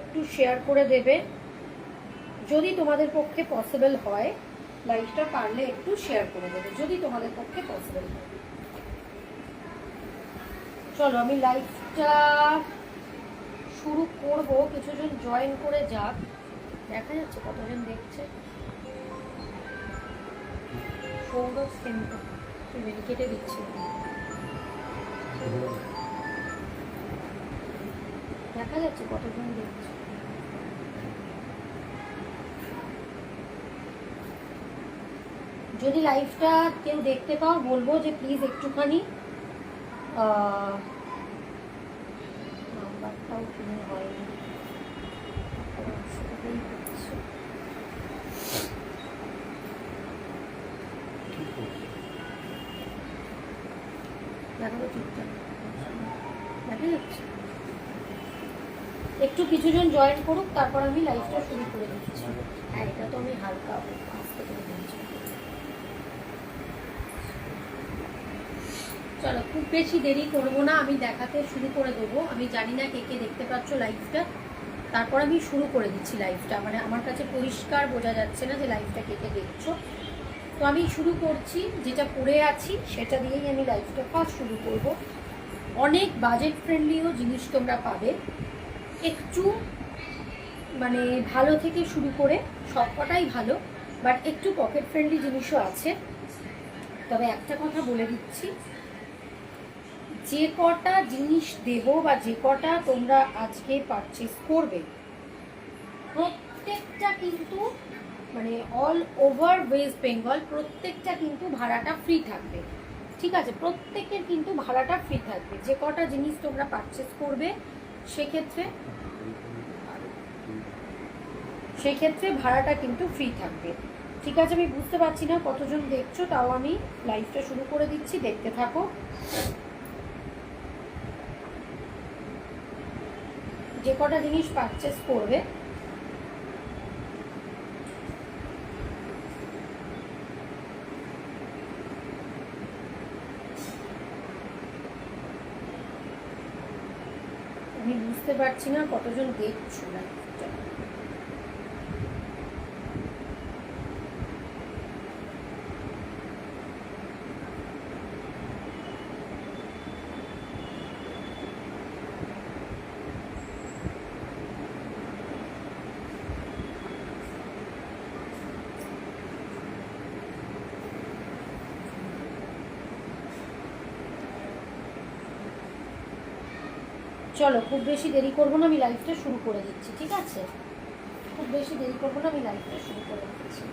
একটু শেয়ার করে দেবে, যদি তোমাদের পক্ষে পসিবল হয়। লাইভটা পারলে একটু শেয়ার করে দেবে যদি তোমাদের পক্ষে পসিবল হয়। চলো আমি লাইভটা শুরু করব, কিছুজন জয়েন করে যাক। দেখা যাচ্ছে কতজন দেখছে। সৌরভ সেন্টার কেটে দিচ্ছি, দেখা যাচ্ছে কতজন দেখছে। যদি লাইভটা কেউ দেখতে পাও বলবো যে প্লিজ একটুখানি নাম্বারটাও কিনে হয়নি, দেখা যাচ্ছে। একটু কিছুজন জয়েন করুক, তারপর আমি লাইভটা শুরু করে দিচ্ছি। হ্যাঁ, এটা তো আমি হালকা আস্তে করে দিচ্ছি। চলো খুব বেশি দেরি করব না, আমি দেখাতে শুরু করে দেবো। আমি জানি না কে কে দেখতে পাচ্ছ লাইভটা, তারপর আমি শুরু করে দিচ্ছি লাইভটা। মানে আমার কাছে পরিষ্কার বোঝা যাচ্ছে না যে লাইভটা কে কে দেখছো। তো আমি শুরু করছি, যেটা পড়ে আছি সেটা দিয়েই আমি লাইভটা ফার্স্ট শুরু করব। অনেক বাজেট ফ্রেন্ডলিও জিনিস তোমরা পাবে, একটু মানে ভালো থেকে শুরু করে সবকটাই ভালো, বাট একটু পকেট ফ্রেন্ডলি জিনিসও আছে। তবে একটা কথা বলে দিচ্ছি, যে কটা জিনিস দেব বা যে কটা তোমরা আজকে পারচেস করবে, প্রত্যেকটা কিন্তু মানে অল ওভার ওয়েস্ট বেঙ্গল প্রত্যেকটা কিন্তু ভাড়াটা ফ্রি থাকবে। ঠিক আছে, প্রত্যেকের কিন্তু ভাড়াটা ফ্রি থাকবে। যে কটা জিনিস তোমরা পারচেস করবে সেক্ষেত্রে ভাড়াটা কিন্তু ফ্রি থাকবে। ঠিক আছে, আমি বুঝতে পারছি না কতজন দেখছো, তাও আমি লাইভটা শুরু করে দিচ্ছি, দেখতে থাকো। যে কটা জিনিস পারচেস করবে আমি বুঝতে পারছি না কতজন দেখছো লাইভটা। চলো খুব বেশি দেরি করবো না, আমি লাইভটা শুরু করে দিচ্ছি। ঠিক আছে, খুব বেশি দেরি করবো না, আমি লাইভটা শুরু করে দিচ্ছি।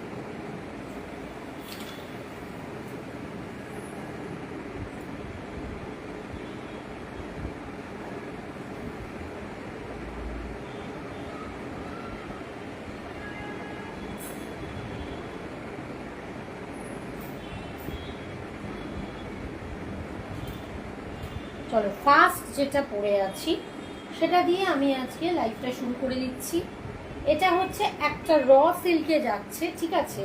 চলো ফার্স্ট যেটা পড়ে আছি সেটা দিয়ে আমি আজকে লাইভটা শুরু করে দিচ্ছি। এটা হচ্ছে একটা র সিল্কে যাচ্ছে। ঠিক আছে,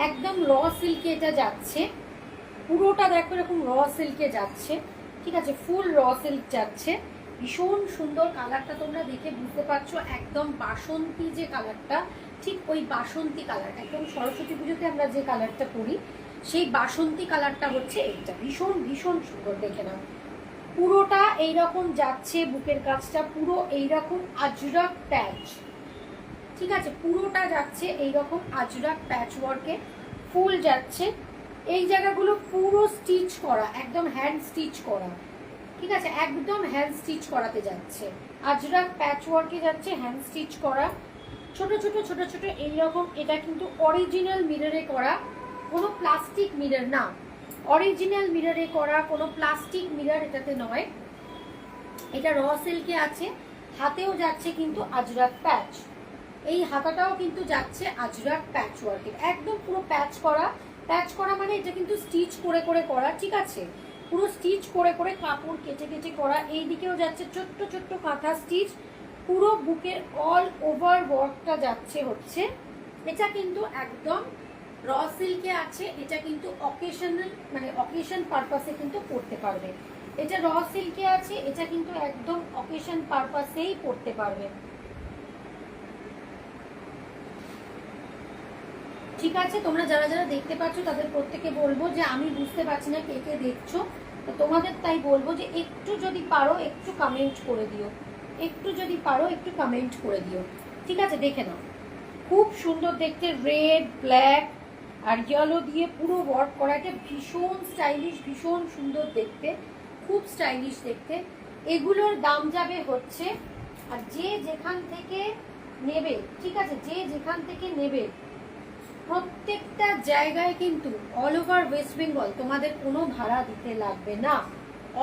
একদম র সিল্কে এটা যাচ্ছে, পুরোটা দেখো এরকম র সিল্কে যাচ্ছে। ঠিক আছে, ফুল র সিল্ক যাচ্ছে, ভীষণ সুন্দর কালারটা তোমরা দেখে বুঝতে পারছো। একদম বাসন্তী যে কালারটা, ঠিক ওই বাসন্তী কালার, একদম সরস্বতী পুজোতে আমরা যে কালারটা করি সেই বাসন্তী কালারটা হচ্ছে এইটা। ভীষণ ভীষণ সুন্দর, দেখে নাও। পুরোটা এইরকম যাচ্ছে, বুকের কাছটা পুরো এইরকম আজরাক প্যাচ। ঠিক আছে, পুরোটা যাচ্ছে এইরকম আজরাক প্যাচ ওয়ার্কে, ফুল যাচ্ছে। এই জায়গাগুলো পুরো স্টিচ করা, একদম হ্যান্ড স্টিচ করা। ঠিক আছে, একদম হ্যান্ড স্টিচ করাতে যাচ্ছে, আজরাক প্যাচ ওয়ার্কে যাচ্ছে, হ্যান্ড স্টিচ করা। ছোট ছোট ছোট ছোট এইরকম। এটা কিন্তু অরিজিনাল মিররে করা, কোনো প্লাস্টিক মিরর না, অরিজিনাল মিররে করা, কোনো প্লাস্টিক মিরর এটাতে নয়। এটা র সিল্কে আছে, হাতেও যাচ্ছে কিন্তু আজরাক প্যাচ। এই হাতাটাও কিন্তু যাচ্ছে আজরাক প্যাচ ওয়ার্কের, একদম পুরো প্যাচ করা। প্যাচ করা মানে এটা কিন্তু স্টিচ করে করে করা। ঠিক আছে, পুরো স্টিচ করে করে কাপড় কেটে কেটে করা। এই দিকেও যাচ্ছে ছোট্ট ছোট্ট কাঁথা স্টিচ, পুরো বুকের অল ওভার ওয়ার্কটা যাচ্ছে হচ্ছে। এটা কিন্তু একদম র সিল্কে আছে, এটা কিন্তু অকেশনাল মানে অকেশন পারপাসে কিন্তু পরতে পারবে। এটা র সিল্কে আছে, এটা কিন্তু একদম অকেশন পারপাসেই পরতে পারবে। ঠিক আছে, তোমরা যারা যারা দেখতে পাচ্ছ তাদের প্রত্যেকে বলবো যে আমি বুঝতে পারছি না কে কে দেখছো, তো তোমাদের তাই বলবো যে একটু যদি পারো একটু কমেন্ট করে দিও, একটু যদি পারো একটু কমেন্ট করে দিও। ঠিক আছে, দেখে নাও, খুব সুন্দর দেখতে, রেড ব্ল্যাক আর ইয়েলো দিয়ে পুরো ওয়ার্ক করা, এটা ভীষণ স্টাইলিশ, ভীষণ সুন্দর দেখতে, খুব স্টাইলিশ দেখতে। এগুলোর দাম যাবে হচ্ছে, আর যে যেখান থেকে নেবে, ঠিক আছে, যে যেখান থেকে নেবে প্রত্যেকটা জায়গায় কিন্তু অল ওভার ওয়েস্ট বেঙ্গল তোমাদের কোনো ভাড়া দিতে লাগবে না।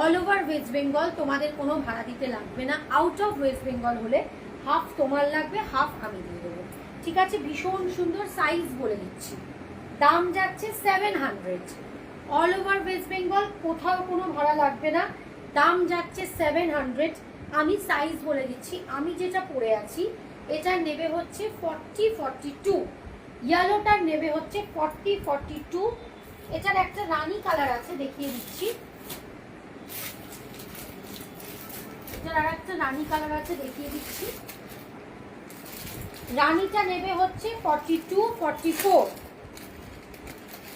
অল ওভার ওয়েস্ট বেঙ্গল তোমাদের কোনো ভাড়া দিতে লাগবে না। আউট অফ ওয়েস্ট বেঙ্গল হলে হাফ তোমার লাগবে, হাফ আমি দিয়ে দেবো। ঠিক আছে, ভীষণ সুন্দর, সাইজ বলে দিচ্ছি, দাম যাচ্ছে 700। অল ওভার ওয়েস্ট বেঙ্গল কোথাও কোনো ভাড়া লাগবে না, দাম যাচ্ছে 700। আমি সাইজ বলে দিচ্ছি, আমি যেটা পরে আছি এটা নেবে হচ্ছে 40-42, ইয়েলোটার নেবে হচ্ছে 40-42। এটার একটা রানী কালার আছে, দেখিয়ে দিচ্ছি, এটার আর একটা রানী কালার আছে, দেখিয়ে দিচ্ছি। রানীটা নেবে হচ্ছে 42-44,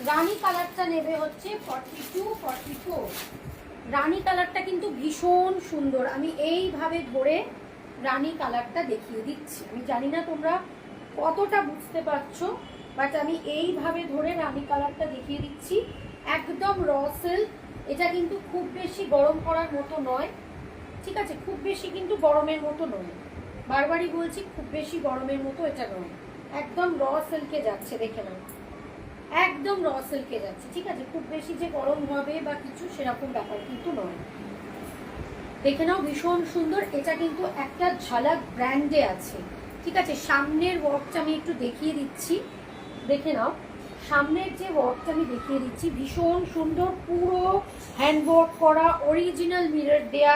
রানী কালারটা নেবে হচ্ছে 42-44। রানী কালারটা কিন্তু ভীষণ সুন্দর, আমি এইভাবে ধরে রানী কালারটা দেখিয়ে দিচ্ছি। আমি জানি না তোমরা কতটা বুঝতে পারছো, বাট আমি এইভাবে ধরে রানী কালারটা দেখিয়ে দিচ্ছি। একদম র সিল্ক, এটা কিন্তু খুব বেশি গরম করার মতো নয়, ঠিক আছে, খুব বেশি কিন্তু গরমের মতো নয়, বারবারই বলছি খুব বেশি গরমের মতো এটা নয়, একদম র সিল্কে যাচ্ছে, দেখে নাও, একদম র সিল্কে যাচ্ছে। ঠিক আছে, খুব বেশি যে গরম হবে বা কিছু সেরকম ব্যাপার কিন্তু নয়, দেখে নাও, ভীষণ সুন্দর। এটা কিন্তু একটা ঝলক ব্র্যান্ডে আছে। ঠিক আছে, সামনের ওয়ার্কটা আমি একটু দেখিয়ে দিচ্ছি, দেখে নাও, সামনের যে ওয়ার্কটা আমি দেখিয়ে দিচ্ছি ভীষণ সুন্দর, পুরো হ্যান্ডওয়ার্ক করা, অরিজিনাল মিরর দেয়া,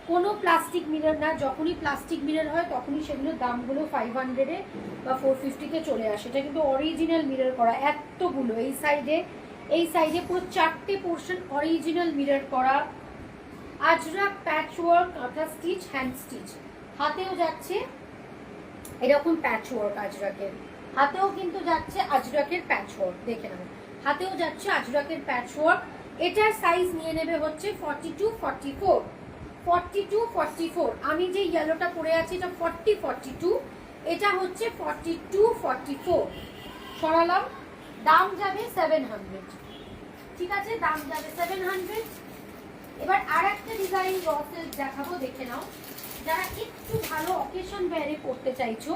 কোনো প্লাস্টিক মিরর না। যখনই প্লাস্টিক মিরর হয় তখনই সেগুলোর দামগুলো 500-এ বা 450-তে চলে আসে, এটা কিন্তু অরিজিনাল মিরর করা এতগুলো। এই সাইডে পুরো 4টে পোর্শন অরিজিনাল মিরর করা, আজরাক প্যাচ ওয়ার্ক, কাঁথা স্টিচ, হ্যান্ড স্টিচ, হাতেও যাচ্ছে এরকম প্যাচ ওয়ার্ক আজরাকের, হাতেও কিন্তু যাচ্ছে আজরাকের প্যাচ ওয়ার্ক, দেখে নাও, হাতেও যাচ্ছে আজরাকের প্যাচ ওয়ার্ক। এটার সাইজ নিয়ে নেবে হচ্ছে 42-44, 42-44। আমি যে ইয়েলোটা পরে আছি এটা 40-42, এটা হচ্ছে 42-44। সরালাম, দাম যাবে 700। ঠিক আছে, দাম যাবে 700। এবার আর একটা ডিজাইন র সিল্ক দেখাবো, দেখে নাও, যারা একটু ভালো অকেশন ওয়্যারে পড়তে চাইছো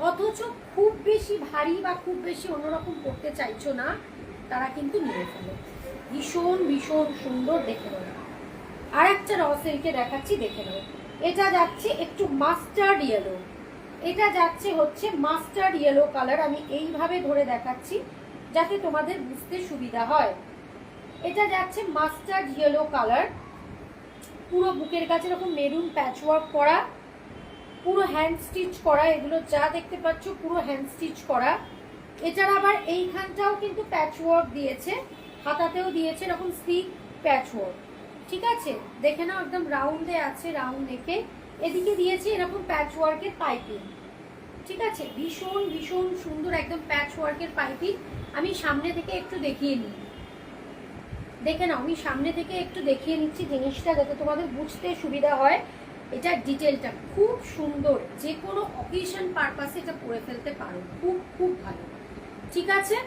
অথচ খুব বেশি ভারী বা খুব বেশি অন্যরকম পড়তে চাইছো না, তারা কিন্তু নিয়ে ফেলো, ভীষণ ভীষণ সুন্দর, দেখে নাও। আর একটা র সিল্কে দেখাচ্ছি, দেখে নাও, এটা যাচ্ছে একটু মাস্টার্ড ইয়েলো, এটা যাচ্ছে হচ্ছে মাস্টার্ড ইয়েলো কালার। আমি এইভাবে ধরে দেখাচ্ছি যাতে তোমাদের বুঝতে সুবিধা হয়। এটা যাচ্ছে মাস্টার্ড ইয়েলো কালার, পুরো বুকের কাছে এরকম মেরুন প্যাচওয়ার্ক করা, পুরো হ্যান্ড স্টিচ করা, এগুলো যা দেখতে পাচ্ছ পুরো হ্যান্ড স্টিচ করা। এটার আবার এইখানটাও কিন্তু প্যাচওয়ার্ক দিয়েছে, হাতাতেও দিয়েছে এরকম স্লিক প্যাচওয়ার্ক। ঠিক আছে, দেখে নাও, একদম রাউন্ডে আছে, রাউন্ড নেকে, এদিকে দিয়েছে এরকম প্যাচওয়ার্কের পাইপিং। ঠিক আছে, ভীষণ ভীষণ সুন্দর একদম প্যাচওয়ার্কের পাইপিং। আমি সামনে থেকে একটু দেখিয়ে নিই, দেখে নাও, আমি সামনে থেকে একটু দেখিয়ে নিচ্ছি জিনিসটা যাতে তোমাদের বুঝতে সুবিধা হয়। এটা ডিটেলটা খুব সুন্দর, যে কোনো অকেশন পারপাসে এটা পরে ফেলতে পারো, খুব খুব ভালো। ঠিক আছে,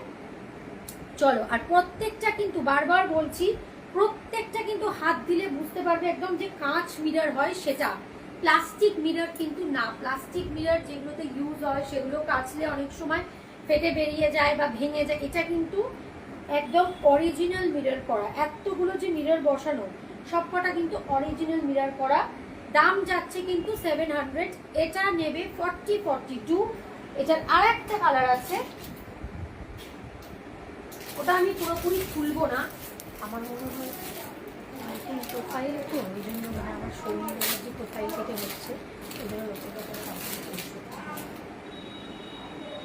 চলো, আর প্রত্যেকটা কিন্তু বারবার বলছি, প্রত্যেকটা কিন্তু হাত দিলে বুঝতে পারবে একদম যে কাঁচ মিরর হয় সেটা, প্লাস্টিক মিরর কিন্তু না। প্লাস্টিক মিরর যেগুলোতে ইউজ হয় সেগুলো কাচলে অনেক সময় ফেটে বেরিয়ে যায় বা ভেঙে যায়, এটা কিন্তু একদম অরিজিনাল মিরর করা। এতগুলো যে মিরর বসানো সবকটা কিন্তু অরিজিনাল মিরর করা। দাম যাচ্ছে কিন্তু 700। এটা নেবে 40-42। এটার আর একটা কালার আছে, ওটা আমি পুরোপুরি খুলবো না, আমার মনে হয় প্রোফাইল তো ওই জন্য, মানে আমার শরীরের যে প্রোফাইল থেকে হচ্ছে ওই জন্য লোকের কথা,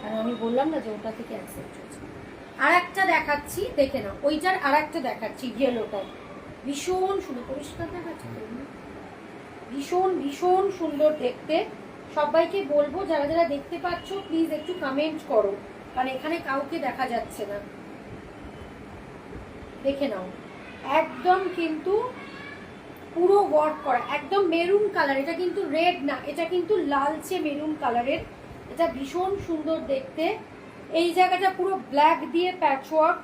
আর আমি বললাম না যে ওটা থেকে অ্যাকসেপ্ট হচ্ছে। আর একটা দেখাচ্ছি, দেখে নাও, ওইটার আর একটা দেখাচ্ছি ইয়েলোটার, ভীষণ সুন্দর, পরিষ্কার দেখাচ্ছে, ভীষণ ভীষণ সুন্দর দেখতে। সবাইকে বলবো যারা যারা দেখতে পাচ্ছ প্লিজ একটু কমেন্ট করো, কারণ এখানে কাউকে দেখা যাচ্ছে না, দেখে নাও একদম কিন্তু পুরো ওয়ার্ক করা, একদম মেরুন কালার, এটা কিন্তু রেড না, এটা কিন্তু লালচে মেরুন কালারের, এটা ভীষণ সুন্দর দেখতে। এই জায়গাটা পুরো ব্ল্যাক দিয়ে প্যাচ ওয়ার্ক,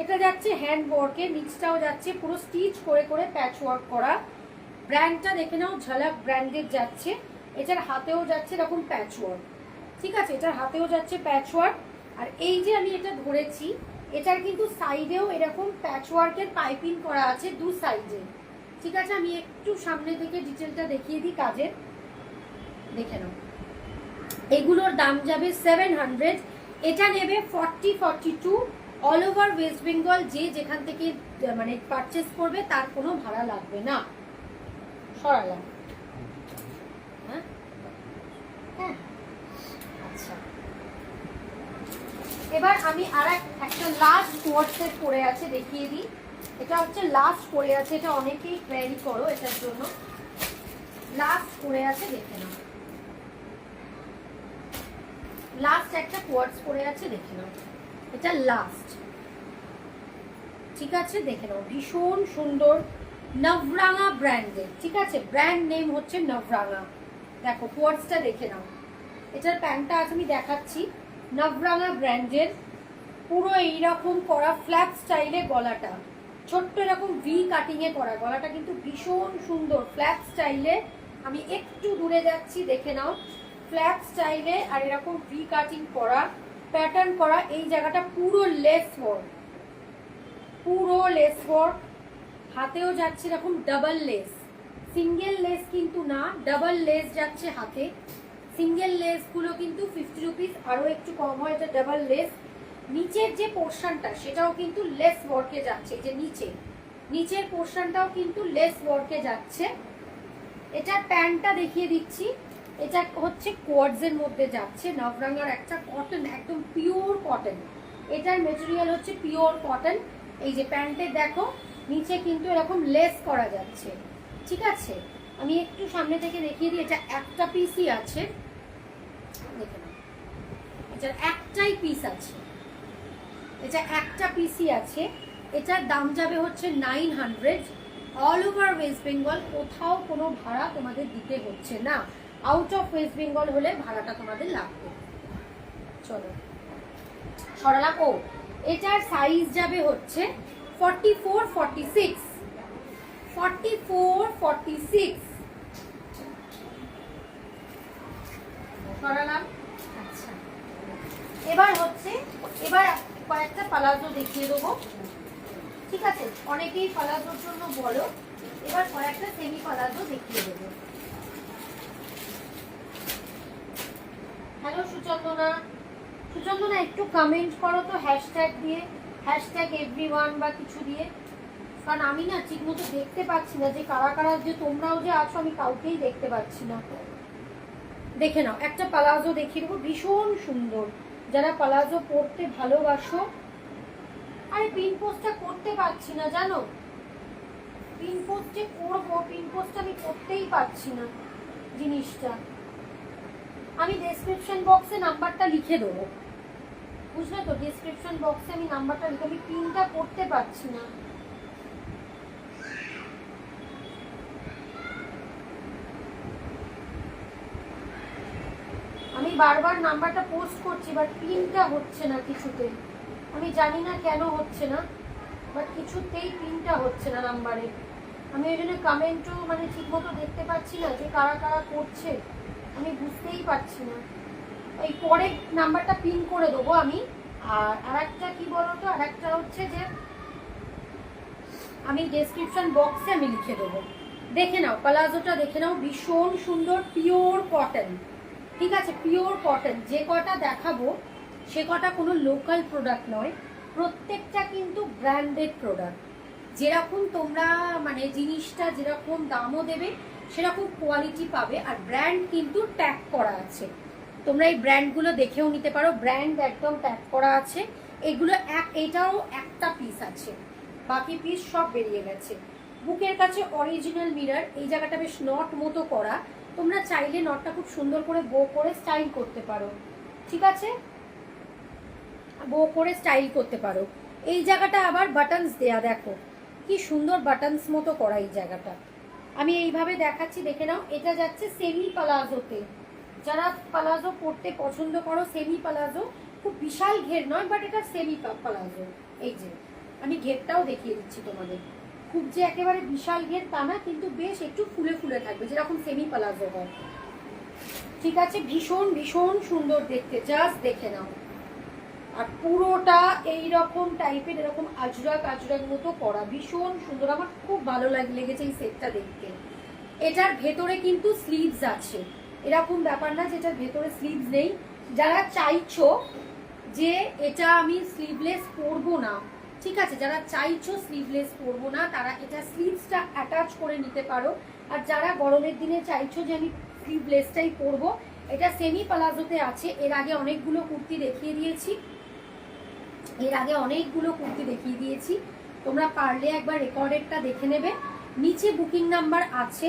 এটা যাচ্ছে হ্যান্ড ওয়ার্কে, নিচটাও যাচ্ছে পুরো স্টিচ করে করে প্যাচ ওয়ার্ক করা। ব্র্যান্ডটা দেখে নাও, ঝলক ব্র্যান্ডের যাচ্ছে, এটার হাতেও যাচ্ছে এরকম প্যাচ ওয়ার্ক, ঠিক আছে, এটার হাতেও যাচ্ছে প্যাচ ওয়ার্ক। আর এই যে আমি এটা ধরেছি, এটার কিন্তু সাইডেও এরকম প্যাচ ওয়ার্কের পাইপিং করা আছে দু সাইডে, ঠিক আছে। আমি একটু সামনে থেকে ডিটেলটা দেখিয়ে দিই কাজের, দেখে নাও। এগুলোর দাম যাবে 700, এটা নেবে 40-42 অল ওভার ওয়েস্ট বেঙ্গল। যে যেখান থেকে মানে পারচেস করবে তার কোনো ভাড়া লাগবে না। সরালাম, হ্যাঁ হ্যাঁ আচ্ছা। এবার আমি আর একটা লাস্ট কোয়ার্ড সেট পরে আছে দেখিয়ে দিই। এটা হচ্ছে লাস্ট পরে আছে, এটা অনেকেই কোয়ারি করো, এটার জন্য লাস্ট পরে আছে, দেখে নাও। লাস্ট একটা কোয়ার্ডস পরে আছে, দেখে নাও, এটা লাস্ট, ঠিক আছে, দেখে নাও, ভীষণ সুন্দর, নভরাঙা ব্র্যান্ডের, ঠিক আছে, ব্র্যান্ড নেম হচ্ছে নভরাঙা। দেখো কোয়ার্ডসটা দেখে নাও, এটার প্যান্টটা আজ আমি দেখাচ্ছি, নভরাঙা ব্র্যান্ডের, পুরো এইরকম করা ফ্ল্যাপ স্টাইলে, গলাটা ছোট্ট এরকম ভি কাটিং এ করা, গলাটা কিন্তু ভীষণ সুন্দর ফ্ল্যাপ স্টাইলে। আমি একটু দূরে যাচ্ছি, দেখে নাও, ফ্ল্যাপ স্টাইলে আর এরকম ভি কাটিং করা, প্যাটার্ন করা, এই জায়গাটা পুরো লেস ওয়ার্ক, পুরো লেস ওয়ার্ক, হাতেও যাচ্ছে এরকম ডাবল লেস, সিঙ্গেল লেস কিন্তু না, ডাবল লেস যাচ্ছে হাতে। সিঙ্গেল লেস গুলো কিন্তু 50 রুপিস, আরো একটু কম হয়, এটা ডাবল লেস। নিচের যে পোর্শনটা সেটাও কিন্তু লেস ওয়ার্কে যাচ্ছে, যে নিচের পোর্শনটাও কিন্তু লেস ওয়ার্কে যাচ্ছে। এটার প্যান্টটা দেখিয়ে দিচ্ছি, এটা হচ্ছে কোয়ার্ডসের মধ্যে যাচ্ছে, নভরাঙ্গার একটা কটন, একদম পিওর কটন, এটার মেটেরিয়াল হচ্ছে পিওর কটন। এই যে প্যান্টের দেখো নিচে কিন্তু এরকম লেস করা যাচ্ছে, ঠিক আছে। আমি একটু সামনে থেকে দেখিয়ে দিই, এটা একটা পিসই আছে, দেখে নাও, এটার একটাই পিস আছে, এটা একটা পিসই আছে। এটার দাম যাবে হচ্ছে 900 অল ওভার ওয়েস্ট বেঙ্গল, কোথাও কোনো ভাড়া তোমাদের দিতে হচ্ছে না। আউট অফ ওয়েস্ট বেঙ্গল হলে ভাড়াটা তোমাদের লাগবে। চলো সরালাম। ও এটার সাইজ যাবে হচ্ছে 44-46, 44-46 সরালাম। আচ্ছা এবার হচ্ছে, এবার কয়েকটা পালাজো দেখিয়ে দেবো, ঠিক আছে, অনেকেই পালাজোর জন্য বলো, এবার কয়েকটা সেমি পালাজো দেখিয়ে দেবো। হ্যালো সুচন্দনা, সুচন্দনা একটু কমেন্ট করো তো হ্যাশট্যাগ দিয়ে, হ্যাশট্যাগ এভরিওয়ান বা কিছু দিয়ে, কারণ আমি না ঠিক মতো দেখতে পাচ্ছি না যে কারা কারা যে তোমরাও যে আছো, আমি কাউকেই দেখতে পাচ্ছি না। দেখে নাও, একটা পালাজো দেখিয়ে দেবো, ভীষণ সুন্দর, যারা পালাজো পরতে ভালোবাসো। আরে পিন পোস্টটা করতে পারছি না জানো, পিন পোস্টে করবো, পিন পোস্টটা আমি করতেই পারছি না জিনিসটা। আমি ডেসক্রিপশন বক্সে নাম্বারটা লিখে দেবো, বুঝলে তো, ডেসক্রিপশন বক্সে আমি নাম্বারটা লিখে, আমি পিনটা করতে পারছি না। আমি বারবার নাম্বারটা পোস্ট করছি, বাট পিনটা হচ্ছে না কিছুতে, আমি জানি না কেন হচ্ছে না, বাট কিছুতেই পিনটা হচ্ছে না নাম্বারে। আমি ওই জন্য কমেন্টও মানে ঠিক মতো দেখতে পাচ্ছি না যে কারা কারা করছে, আমি বুঝতেই পারছি না। এই পরে নাম্বারটা পিন করে দেবো আমি। আর আরেকটা কি বলতো, আরেকটা হচ্ছে যে আমি ডেসক্রিপশন বক্সে আমি লিখে দেবো। দেখে নাও প্লাজোটা, দেখে নাও, ভীষণ সুন্দর, পিওর কটন, ঠিক আছে, পিওর কটন। যে কটা দেখাবো সে কটা কোনো লোকাল প্রোডাক্ট নয়, প্রত্যেকটা কিন্তু ব্র্যান্ডেড প্রোডাক্ট। যেরকম তোমরা মানে জিনিসটা যেরকম দামও দেবে সেরকম কোয়ালিটি পাবে, আর ব্র্যান্ড কিন্তু ট্যাগ করা আছে, তোমরা এই ব্র্যান্ডগুলো দেখেও নিতে পারো, ব্র্যান্ড একদম ট্যাগ করা আছে। এগুলো এটাও একটা পিস আছে, বাকি পিস সব বেরিয়ে গেছে। বুকের কাছে অরিজিনাল মিরর, এই জায়গাটা বেশ নট মতো করা, তোমরা চাইলে নটটা খুব সুন্দর করে বো করে স্টাইল করতে পারো, ঠিক আছে। বো করে স্টাইল করতে পারো। এই জায়গাটা আবার বাটনস দেয়া, দেখো কি সুন্দর বাটনস মতো করা এই জায়গাটা। আমি এইভাবে দেখাচ্ছি, দেখে নাও। এটা যাচ্ছে সেমি পালাজোতে, যারা পালাজো পরতে পছন্দ করো সেমি পালাজো, খুব বিশাল ঘের নয় বাট এটা সেমি পালাজো। এই যে আমি ঘেরটাও দেখিয়ে দিচ্ছি তোমাদের, খুব যে একেবারে বিশাল ঘের তা না, কিন্তু বেশ একটু ফুলে ফুলে থাকবে যেরকম সেমি পালাজো হয়। ঠিক আছে, ভীষণ ভীষণ সুন্দর দেখতে, জাস্ট দেখে নাও। আর পুরোটা এইরকম টাইপের, এরকম আজরাক আজরাক মতো করা, ভীষণ সুন্দর, আমার খুব ভালো লেগেছে এই সেটটা দেখতে। এটার ভেতরে কিন্তু স্লিভস আছে, এরকম ব্যাপার না যে এটার ভেতরে স্লিভস নেই। যারা চাইছো যে এটা আমি স্লিভলেস পরবো না, ঠিক আছে, যারা চাইছো স্লিভলেস পরবো না তারা এটা স্লিভসটা অ্যাটাচ করে নিতে পারো। আর যারা গরমের দিনে চাইছো যে আমি স্লিভলেসটাই পরবো, এটা সেমি প্লাজোতে আছে। এর আগে অনেকগুলো কুর্তি দেখিয়ে দিয়েছি, তোমরা পারলে একবার রেকর্ডেডটা দেখে নেবে। নিচে বুকিং নাম্বার আছে,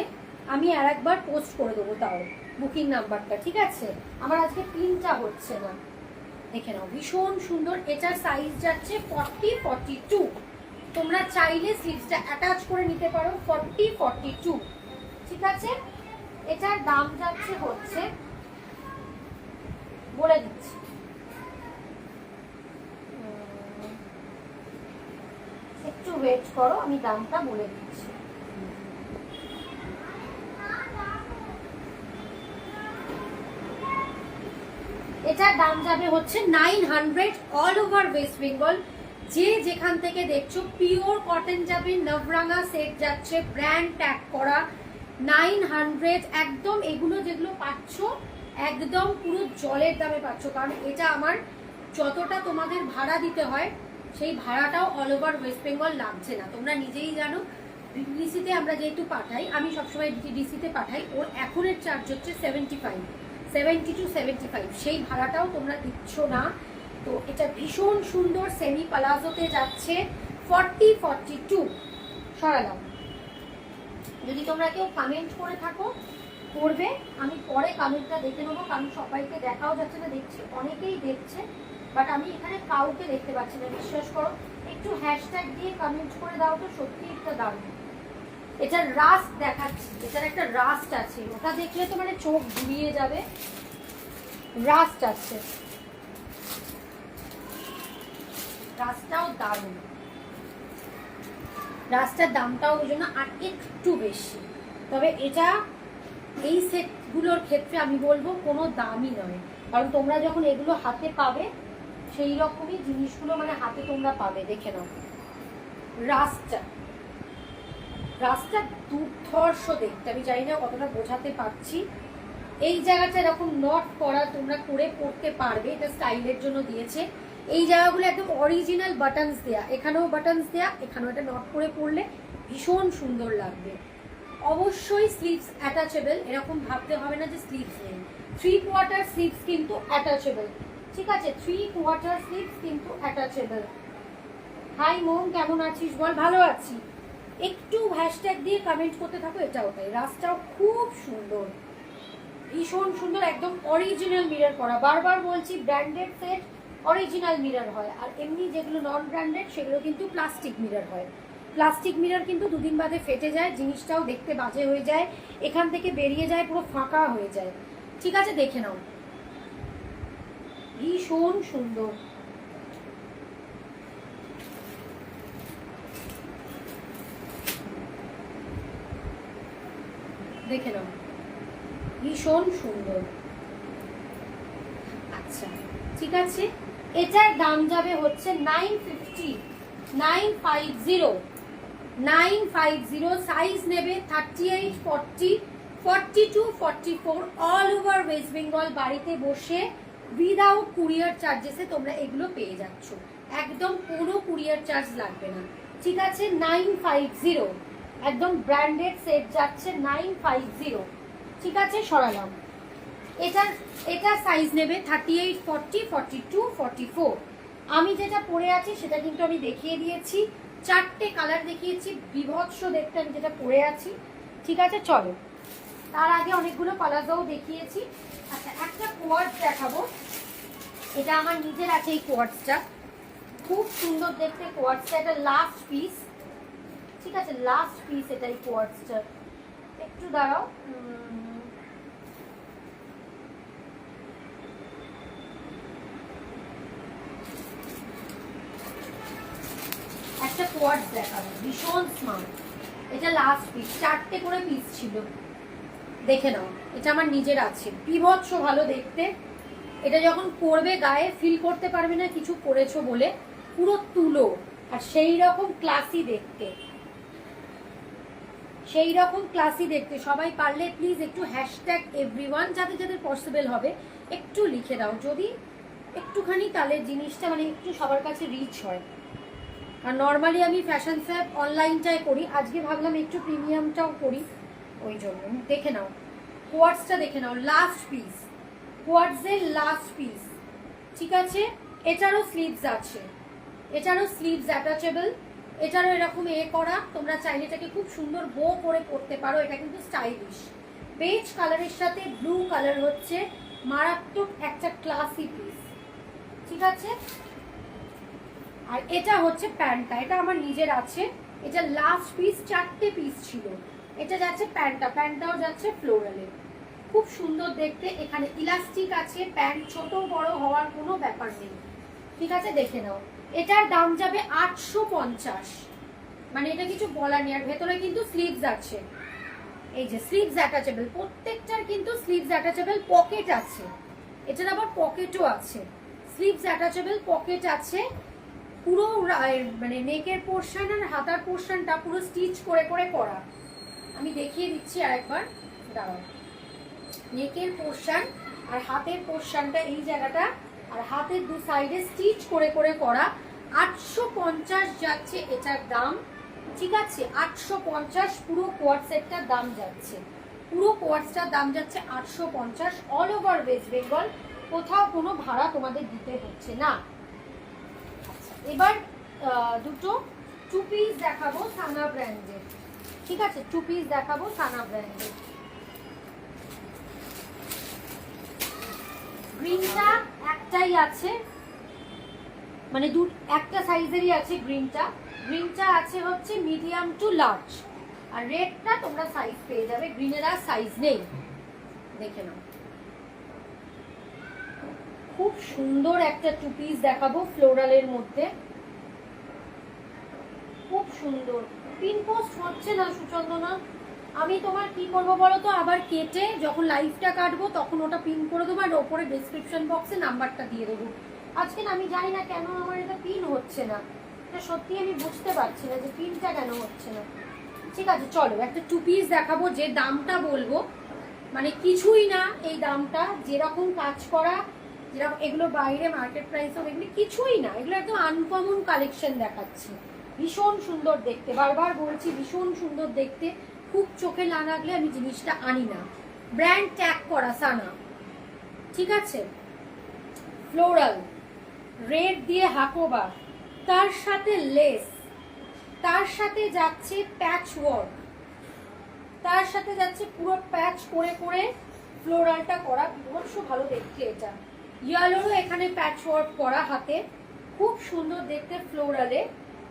আমি আর একবার পোস্ট করে দেবো তাও বুকিং নাম্বারটা, ঠিক আছে। আমার আজকে পিনটা হচ্ছে না, দেখে নাও, ভীষণ সুন্দর। এটার সাইজ যাচ্ছে 40-42, তোমরা চাইলে স্লিভসটা অ্যাটাচ করে নিতে পারো 40-42, ঠিক আছে। এটার দাম যাচ্ছে হচ্ছে, বলে দিচ্ছি, একটু ওয়েট করো, আমি দামটা বলে দিচ্ছি। এটার দাম যাবে হচ্ছে 900 অল ওভার ওয়েস্ট বেঙ্গল। যে যেখান থেকে দেখছো, পিওর কটন যাবে, নবরাঙা সেট যাচ্ছে, ব্র্যান্ড ট্যাগ করা, 900 একদম। এগুলো যেগুলো পাচ্ছ একদম পুরো জলের দামে পাচ্ছ, কারণ এটা আমার যতটা তোমাদের ভাড়া দিতে হয় সেই ভাড়াটাও অল ওভার ওয়েস্ট বেঙ্গল লাগছে না। তোমরা নিজেই জানো, ডিসিতে আমরা যেহেতু পাঠাই, আমি সবসময় ডিসিতে পাঠাই, ওর এখনের চার্জ হচ্ছে 70-75, সেই ভাড়াটাও তোমরা দিচ্ছ না। তো এটা ভীষণ সুন্দর, সেমি প্লাজোতে যাচ্ছে 40-42। সরালাম। যদি তোমরা কেউ কমেন্ট করে থাকো, করবে, আমি পরে কমেন্টটা দেখে নেবো, কারণ সবাইকে দেখাও যাচ্ছে না, দেখছি অনেকেই দেখছে বাট আমি এখানে কাউকে দেখতে পাচ্ছি না, বিশ্বাস করো। একটু হ্যাশট্যাগ দিয়ে কমেন্ট করে দাও তো, সত্যি একটা দারুণ। এটার রাস্ট দেখাচ্ছি, এটার একটা রাস্ট আছে, ওটা দেখলে তো মানে চোখ ঘুরিয়ে যাবে। রাস্ট আছে, রাস্টটাও দারুণ, রাস্টার দামটাও ওই জন্য আর একটু বেশি। তবে এটা এই সেটগুলোর ক্ষেত্রে আমি বলবো কোনো দামই নয়, কারণ তোমরা যখন এগুলো হাতে পাবে সেই রকমই জিনিসগুলো মানে হাতে তোমরা পাবে। দেখে নাও রাস্তা দুর্ধর্ষ দেখতে, আমি জানি না কতটা বোঝাতে পারছি। এই জায়গাটা এরকম নট করা, তোমরা করে পড়তে পারবে, এটা স্টাইলের জন্য দিয়েছে। এই জায়গাগুলো একদম অরিজিনাল বাটনস দেয়া, এখানেও বাটনস দেয়া, এখানেও এটা নট করে পড়লে ভীষণ সুন্দর লাগবে। অবশ্যই স্লিভস অ্যাটাচেবল, এরকম ভাবতে হবে না যে স্লিভস নেই। 3/4 স্লিভস কিন্তু অ্যাটাচেবল, ঠিক আছে, 3/4 স্লিভস কিন্তু অ্যাটাচেবল। হাই মোম, কেমন আছিস বল? ভালো আছি। একটু হ্যাশট্যাগ দিয়ে কমেন্ট করতে থাকো, এটাও তাই। রাস্তাও খুব সুন্দর, ভীষণ সুন্দর, একদম অরিজিনাল মিরর করা। বারবার বলছি, ব্র্যান্ডেড সেট অরিজিনাল মিরর হয়, আর এমনি যেগুলো নন ব্র্যান্ডেড সেগুলো কিন্তু প্লাস্টিক মিরর হয়। প্লাস্টিক মিরর কিন্তু দুদিন বাদে ফেটে যায়, জিনিসটাও দেখতে বাজে হয়ে যায়, এখান থেকে বেরিয়ে যায়, পুরো ফাঁকা হয়ে যায়। ঠিক আছে, দেখে নাও, ভীষণ সুন্দর। দেখে নাও, ভীষণ সুন্দর। আচ্ছা, ঠিক আছে, এটার দাম যাবে হচ্ছে 950 সাইজ নেবে 38, 40, 42, 44 অল ওভার ওয়েস্ট বেঙ্গল। বাড়িতে বসে উইদাউট কুরিয়ার চার্জেসে তোমরা এগুলো পেয়ে যাচ্ছ, একদম কোনো কুরিয়ার চার্জ লাগবে না, ঠিক আছে। 950 একদম ব্র্যান্ডেড সেট যাচ্ছে 950, ঠিক আছে। সরালাম। এটা সাইজ নেবে 38, 40, 42, 44। আমি যেটা পরে আছি সেটা কিন্তু আমি দেখিয়ে দিয়েছি, 4টে কালার দেখিয়েছি, বিভৎস দেখতে আমি যেটা পরে আছি, ঠিক আছে। চলো, তার আগে অনেকগুলো পালাজোও দেখিয়েছি। আচ্ছা, একটা কোয়ার্ড দেখাবো, এটা আমার নিজের আছে এই কোয়ার্টসটা, খুব সুন্দর দেখতে কোয়ার্টসটা। এটা লাস্ট পিস, ঠিক আছে, লাস্ট পিস এটা এই কোয়ার্টসটা। একটু দাঁড়াও, একটা কোয়ার্টস দেখাবো, ভীষণ স্মার্ট। এটা লাস্ট পিস, 4টে করে পিস ছিল, দেখে নাও। এটা আমার নিজের আছে, বিভৎস ভালো দেখতে। এটা যখন পরবে গায়ে ফিল করতে পারবে না কিছু পরেছো বলে, পুরো তুলো। আর সেই রকম ক্লাসি দেখতে, সেই রকম ক্লাসি দেখতে। সবাই পারলে প্লিজ একটু হ্যাশট্যাগ এভরিওয়ান, যাদের যাদের পসিবল হবে একটু লিখে দাও, যদি একটুখানি তাহলে জিনিসটা মানে একটু সবার কাছে রিচ হয়। আর নর্মালি আমি ফ্যাশন স্যাপ অনলাইনটাই করি, আজকে ভাবলাম একটু প্রিমিয়ামটাও করি, ওই জন্য। দেখে নাও কোয়ার্টসটা, দেখে নাও লাস্ট পিস, কোয়ার্টসের লাস্ট পিস, ঠিক আছে। এটারও স্লিভস আছে, এটারও স্লিভস অ্যাটাচেবল, এটারও এরকম করা। তোমরা চাইলে এটাকে খুব সুন্দর বো করে পরতে পারো। এটা কিন্তু স্টাইলিশ, বেজ কালারের সাথে ব্লু কালার হচ্ছে মারাত্মক একটা ক্লাসি পিস, ঠিক আছে। আর এটা হচ্ছে প্যান্টটা, এটা আমার নিজের আছে। এটা লাস্ট পিস, 4টে পিস ছিল। এটা যাচ্ছে প্যান্টটা, প্যান্টটাও যাচ্ছে ফ্লোরালে, খুব সুন্দর দেখতে। এখানে ইলাস্টিক আছে, প্যান্ট ছোট বড় হওয়ার কোনো ব্যাপার নেই, ঠিক আছে। দেখে নাও, এটার দাম যাবে 850, মানে এটা কিছু বলার নেই। আর ভেতরে কিন্তু স্লিভস আছে, এই যে স্লিভস অ্যাটাচেবল, প্রত্যেকটার কিন্তু স্লিভস অ্যাটাচেবল, পকেট আছে, এটার আবার পকেটও আছে, স্লিভস অ্যাটাচেবল, পকেট আছে। পুরো মানে নেকের পোর্শন আর হাতার পোর্শনটা পুরো স্টিচ করে করে করা। আমি দেখিয়ে দিচ্ছি আরেকবার, দাঁড়াও। নেকের পোর্শন আর হাতের পোর্শনটা এই জায়গাটা, আর হাতের দু সাইডে স্টিচ করে করে করা। 850 যাচ্ছে এটার দাম, ঠিক আছে। 850 পুরো কোয়ার্ট সেটটার দাম যাচ্ছে, পুরো কোয়ার্টসটার দাম যাচ্ছে 850, অল ওভার ওয়েস্ট বেঙ্গল, কোথাও কোনো ভাড়া তোমাদের দিতে হচ্ছে না। এবার দুটো টু পিস দেখাবো সানা ব্র্যান্ডের, ঠিক আছে। টু পিস দেখাবো সানা ব্র্যান্ডের। গ্রিনটা একটাই আছে, মানে একটা সাইজেরই আছে গ্রিনটা। গ্রিনটা আছে হচ্ছে মিডিয়াম টু লার্জ, আর রেডটা তোমরা সাইজ পেয়ে যাবে, গ্রিনের আর সাইজ নেই। দেখে নাও, খুব সুন্দর একটা টু পিস দেখাবো ফ্লোরালের মধ্যে, খুব সুন্দর। পিন পোস্ট হচ্ছে না সুচন্দনা, আমি তোমার কি করবো বলো তো, আবার কেটে যখন লাইভটা কাটবো তখন ওটা পিন করে দেবো, আর ওপরে ডেসক্রিপশন বক্সে নাম্বারটা দিয়ে দেবো। আজকে না আমি জানি না কেন আমার এটা পিন হচ্ছে না, এটা সত্যি আমি বুঝতে পারছি না যে পিনটা কেন হচ্ছে না। ঠিক আছে, চলো একটা টু পিস দেখাবো, যে দামটা বলবো মানে কিছুই না, এই দামটা যেরকম কাজ করা, যেরকম এগুলো বাইরে মার্কেট প্রাইস হবে, এগুলো কিছুই না, এগুলো একদম আনকমন কালেকশন দেখাচ্ছি। ভীষণ সুন্দর দেখতে, বারবার বলছি ভীষণ সুন্দর দেখতে, খুব চোখে না লাগলে আমি জিনিসটা আনি না। ব্র্যান্ড ট্যাগ করা সানা, ঠিক আছে। ফ্লোরাল রেড দিয়ে হাকোবা, তার সাথে লেস, তার সাথে যাচ্ছে প্যাচ ওয়ার্ক, তার সাথে যাচ্ছে পুরো প্যাচ করে করে ফ্লোরালটা করা, বিভৎস ভালো দেখতে। এটা ইয়েলোরও এখানে প্যাচ ওয়ার্ক করা হাতে, খুব সুন্দর দেখতে ফ্লোরালে।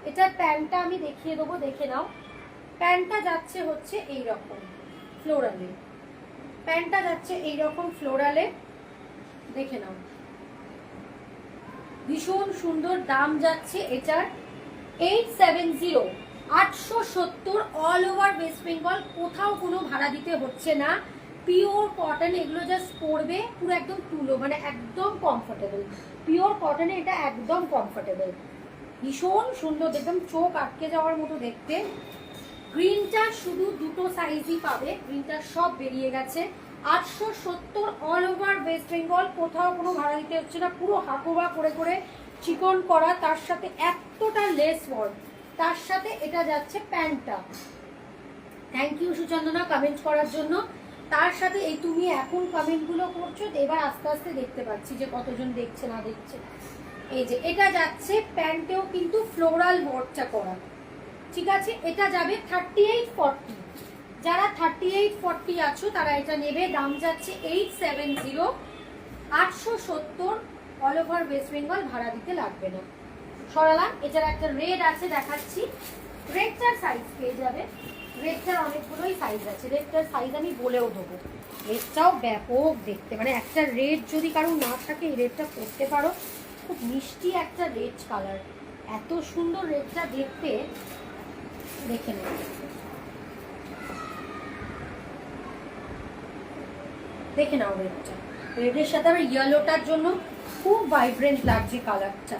এটার প্যান্টটা আমি দেখিয়ে দেবো, দেখে নাও। প্যান্টটা যাচ্ছে হচ্ছে এই রকম ফ্লোরালে, প্যান্টটা যাচ্ছে এই রকম ফ্লোরালে, দেখে নাও, ভীষণ সুন্দর। দাম যাচ্ছে এটার 870, 870, অল ওভার ওয়েস্ট বেঙ্গল, কোথাও কোনো ভাড়া দিতে হচ্ছে না। পিওর কটন, এগুলো জাস্ট পরবে পুরো একদম তুলো, মানে একদম কমফোর্টেবল। পিওর কটনে এটা একদম কমফোর্টেবল, ভীষণ সুন্দর, একদম চোখ আটকে যাওয়ার মতো দেখতে। গ্রিনটা শুধু দুটো সাইজই পাবে, গ্রিনটা সব বেরিয়ে গেছে। 870, অল ওভার ওয়েস্ট বেঙ্গল, কোথাও কোনো ভাড়া দিতে হচ্ছে না, পুরো হাকোবা করে করে চিকন করা, তার সাথে এতটা লেস ওয়ার্ক, তার সাথে এটা যাচ্ছে প্যান্টটা। থ্যাংক ইউ সুচন্দনা কমেন্ট করার জন্য। তার সাথে এই তুমি এখন কমেন্টগুলো করছো, এবার আস্তে আস্তে দেখতে পাচ্ছি যে কতজন দেখছে না দেখছে। এই যে এটা যাচ্ছে প্যান্টেও কিন্তু ফ্লোরাল ওয়ার্কটা করা, ঠিক আছে। এটা যাবে 3840, যারা 3840 আছো তারা এটা নেবে। দাম যাচ্ছে 870, 870, অল ওভার ওয়েস্ট বেঙ্গল ভাড়া দিতে লাগবে না। সরালাম। এটার একটা রেড আছে দেখাচ্ছি, রেডটার সাইজ পেয়ে যাবে। রেডটার অনেকগুলোই সাইজ আছে, রেডটার সাইজ আমি বলেও দেবো। রেডটাও ব্যাপক দেখতে, মানে একটা রেড যদি কারো না থাকে এই রেডটা পরতে পারো, খুব মিষ্টি একটা রেড কালার, এত সুন্দর রেডটা দেখতে। দেখে নাও, দেখে নাও রেডটা, রেডের সাথে আবার ইয়েলোটার জন্য খুব ভাইব্রেন্ট লাগছে কালারটা।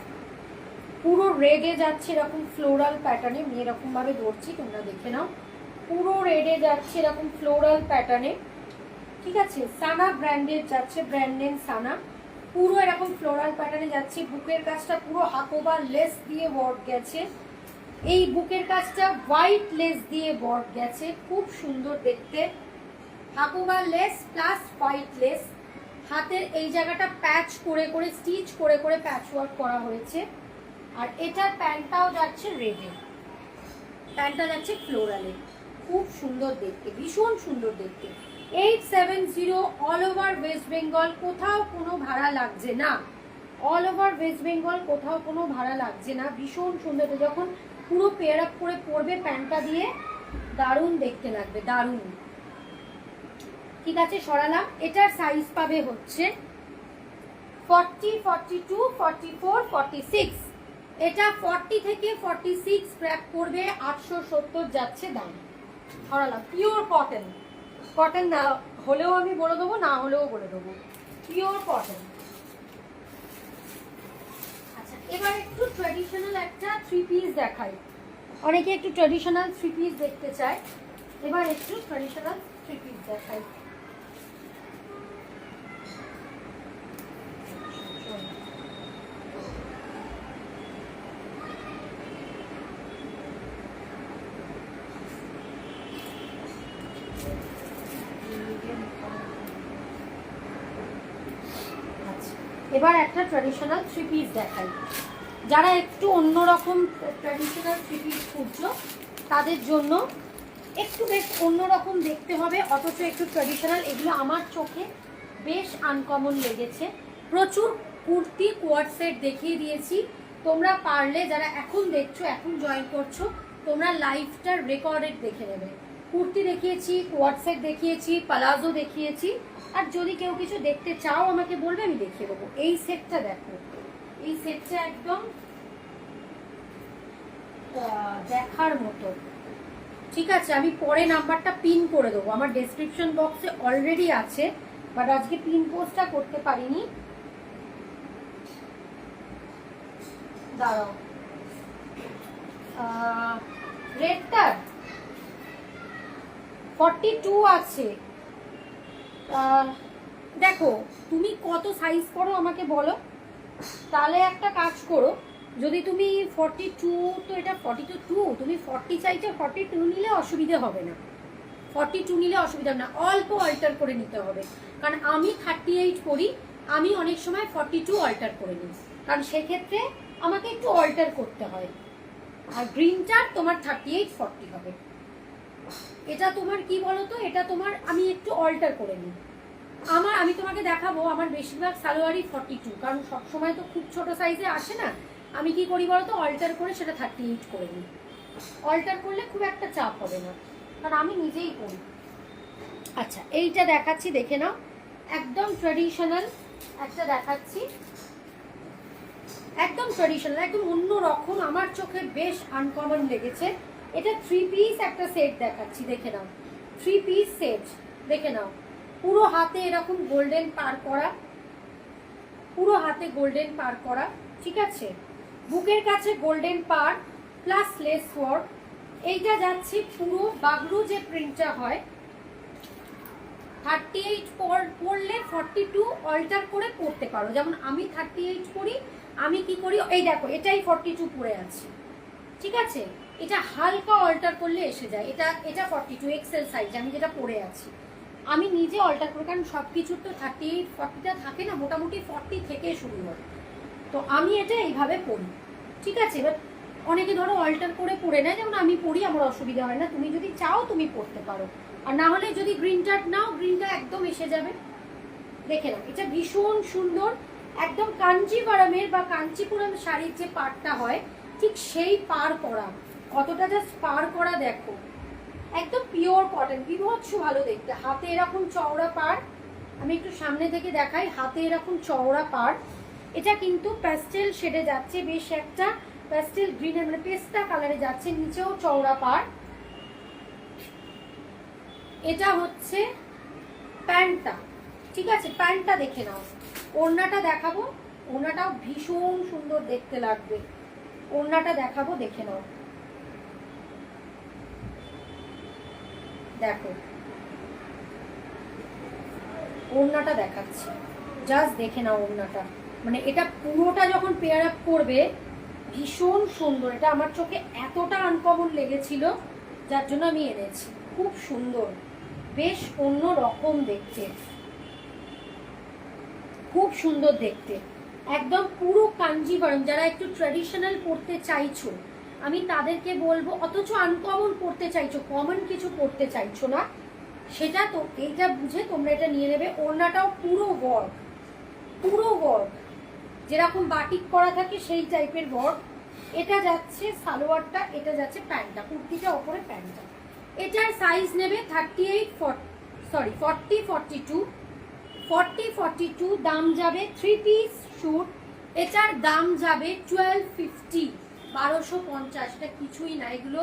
পুরো রেডে যাচ্ছে এরকম ফ্লোরাল প্যাটার্নে, আমি এরকম ভাবে ধরছি তোমরা দেখে নাও। পুরো রেডে যাচ্ছে এরকম ফ্লোরাল প্যাটার্নে, ঠিক আছে। সানা ব্র্যান্ডের যাচ্ছে, ব্র্যান্ড নেম সানা। পুরো এরকম ফ্লোরাল প্যাটার্নে যাচ্ছে। বুকের কাজটা পুরো হাকোবা লেস দিয়ে ওয়ার্ক গেছে। এই বুকের কাজটা হোয়াইট লেস দিয়ে ওয়ার্ক গেছে, খুব সুন্দর দেখতে। Hakoba less plus white less. হাতের এই জায়গাটা প্যাচ করে করে, স্টিচ করে করে প্যাচ ওয়ার্ক করা হয়েছে। আর এটার প্যান্টটাও যাচ্ছে রেডে, প্যান্টটা যাচ্ছে ফ্লোরালে, খুব সুন্দর দেখতে, ভীষণ সুন্দর দেখতে। 870 অল ওভার ওয়েস্ট বেঙ্গল, কোথাও কোনো ভাড়া লাগছে না। অল ওভার ওয়েস্ট বেঙ্গল কোথাও কোনো ভাড়া লাগছে না, ভীষণ সুন্দর। যখন পুরো পেয়ার আপ করে পরবে প্যান্টটা দিয়ে, দারুণ দেখতে লাগবে, দারুণ। ঠিক আছে, সরালাম। এটার সাইজ পাবে হচ্ছে 40, 42, 44, 46। এটা 40 থেকে 46 ক্র্যাক করবে, 870 যাচ্ছে দাম। সরালাম। পিওর কটন, কটন না হলেও আমি বলে দেবো, না হলেও বলে দেবো, পিওর কটন। আচ্ছা, এবার একটু ট্র্যাডিশনাল একটা থ্রি পিস দেখাই। অনেকে একটু ট্র্যাডিশনাল থ্রি পিস দেখতে চায়, এবার একটু ট্র্যাডিশনাল থ্রি পিস দেখাই। এবার একটা ট্র্যাডিশনাল থ্রি পিস দেখাই। যারা একটু অন্যরকম ট্র্যাডিশনাল থ্রি পিস খুঁজছো তাদের জন্য একটু বেশ অন্যরকম দেখতে হবে, অথচ একটু ট্র্যাডিশনাল। এগুলো আমার চোখে বেশ আনকমন লেগেছে। প্রচুর কুর্তি কোয়াড সেট দেখিয়ে দিয়েছি, তোমরা পারলে যারা এখন দেখছো, এখন জয়েন করছো, তোমরা লাইভটার রেকর্ডেড দেখে নেবে। কুর্তি দেখিয়েছি, কোয়াড সেট দেখিয়েছি, পালাজো দেখিয়েছি। আর যদি কেউ কিছু দেখতে চাও আমাকে বলবে, আমি দেখিয়ে দেবো। এই সেটটা দেখো, এই সেটটা একদম দেখার মতো, ঠিক আছে। আমি পরে নাম্বারটা পিন করে দেবো, আমার ডেসক্রিপশন বক্সে অলরেডি আছে, বাট আজকে পিন পোস্টটা করতে পারিনি। দাঁড়াও, রেডটার 42 আছে। দেখো তুমি কত সাইজ করো আমাকে বলো, তাহলে একটা কাজ করো। যদি তুমি 42, তো এটা 42, তুমি 40 চাইছো, 42 নিলে অসুবিধে হবে না, 42 নিলে অসুবিধা হবে না, অল্প অল্টার করে নিতে হবে। কারণ আমি 38 করি, আমি অনেক সময় 42 অল্টার করে নিই, কারণ সেক্ষেত্রে আমাকে একটু অল্টার করতে হয়। আর গ্রিনটার তোমার 38, 40 হবে। এটা তোমার কি বলো তো, এটা তোমার আমি একটু অল্টার করে নিই। আমি তোমাকে দেখাবো, আমার বেশিরভাগ সালোয়ারই 42, কারণ সবসময় তো খুব ছোট সাইজে আসে না। আমি কি করি বলো তো, অল্টার করে সেটা 38 করে নিই। অল্টার করলে খুব একটা চাপ হবে না, কারণ আমি নিজেই করি। আচ্ছা, এইটা দেখাচ্ছি, দেখে নাও, একদম ট্র্যাডিশনাল একটা দেখাচ্ছি, একদম ট্র্যাডিশনাল, একদম অন্য রকম, আমার চোখে বেশ আনকমন লেগেছে। এটা থ্রি পিস একটা সেট দেখাচ্ছি, দেখে নাও, থ্রি পিস সেট দেখে নাও। পুরো হাতে এরকম গোল্ডেন পার করা, পুরো হাতে গোল্ডেন পার করা, ঠিক আছে। বুকের কাছে গোল্ডেন পার প্লাস লেস ওয়ার্ক। এইটা যাচ্ছে পুরো বাগরু যে প্রিন্টটা হয়, 38 পরলে 42 অল্টার করে পরতে পারো। যেমন আমি 38 করি, আমি কি করি, এই দেখো এটাই 42 পরে আছে, ঠিক আছে। এটা হালকা অল্টার করলে এসে যায়, এটা 42 এক্সেল সাইজ আমি যেটা পরে আছি, আমি নিজে অল্টার করি, কারণ সব কিছুর তো 38, 40টা থাকে না, মোটামুটি 40 থেকে শুরু হয়। তো আমি এটা এইভাবে পরি, ঠিক আছে। এবার অনেকে ধরো অল্টার করে পরে নেয়, যেমন আমি পরি, আমার অসুবিধা হয় না। তুমি যদি চাও তুমি পরতে পারো, আর না হলে যদি গ্রিনটা নাও, গ্রিনটা একদম এসে যাবে। দেখে নাও, এটা ভীষণ সুন্দর। একদম কাঞ্জিভারমের বা কাঞ্চিপুরম শাড়ির যে পাড়টা হয় ঠিক সেই পাড় করা, কতটা জাস্ট পাড় করা দেখো, একদম পিওর কটন, বিভৎস ভালো দেখতে। হাতে এরকম চওড়া পাড়, আমি একটু সামনে থেকে দেখাই, হাতে এরকম চওড়া পাড়। এটা কিন্তু প্যাস্টেল শেডে যাচ্ছে, বেশ একটা প্যাস্টেল গ্রিনের মানে পেস্তা কালারে যাচ্ছে, নিচেও চওড়া পাড়। এটা হচ্ছে প্যান্টটা, ঠিক আছে, প্যান্টটা দেখে নাও। ওড়নাটা দেখাবো, ওড়নাটাও ভীষণ সুন্দর দেখতে লাগবে। ওড়নাটা দেখাবো, দেখে নাও, দেখো ওড়নাটা দেখাচ্ছি, জাস্ট দেখে নাও ওড়নাটা। মানে এটা পুরোটা যখন পেয়ার আপ করবে ভীষণ সুন্দর। এটা আমার চোখে এতটা আনকমন লেগেছিল যার জন্য আমি এনেছি। খুব সুন্দর, বেশ অন্য রকম দেখতে, খুব সুন্দর দেখতে, একদম পুরো কাঞ্জিভারম। যারা একটু ট্র্যাডিশনাল পড়তে চাইছো আমি তাদেরকে বলবো, অথচ আনকমন পড়তে চাইছো, কমন কিছু পড়তে চাইছো না, সেটা তো এইটা বুঝে তোমরা এটা নিয়ে নেবে। ওড়নাটাও পুরো ওয়ার্ক, পুরো ওয়ার্ক, যেরকম বাটিক করা থাকে সেই টাইপের ওয়ার্ক। এটা যাচ্ছে সালোয়ারটা, এটা যাচ্ছে প্যান্টটা, কুর্তিটা ওপরে প্যান্টটা। এটার সাইজ নেবে 40-42, দাম যাবে 3 পিস শুট, এটার দাম যাবে 1250, 1250। এটা কিছুই না, এগুলো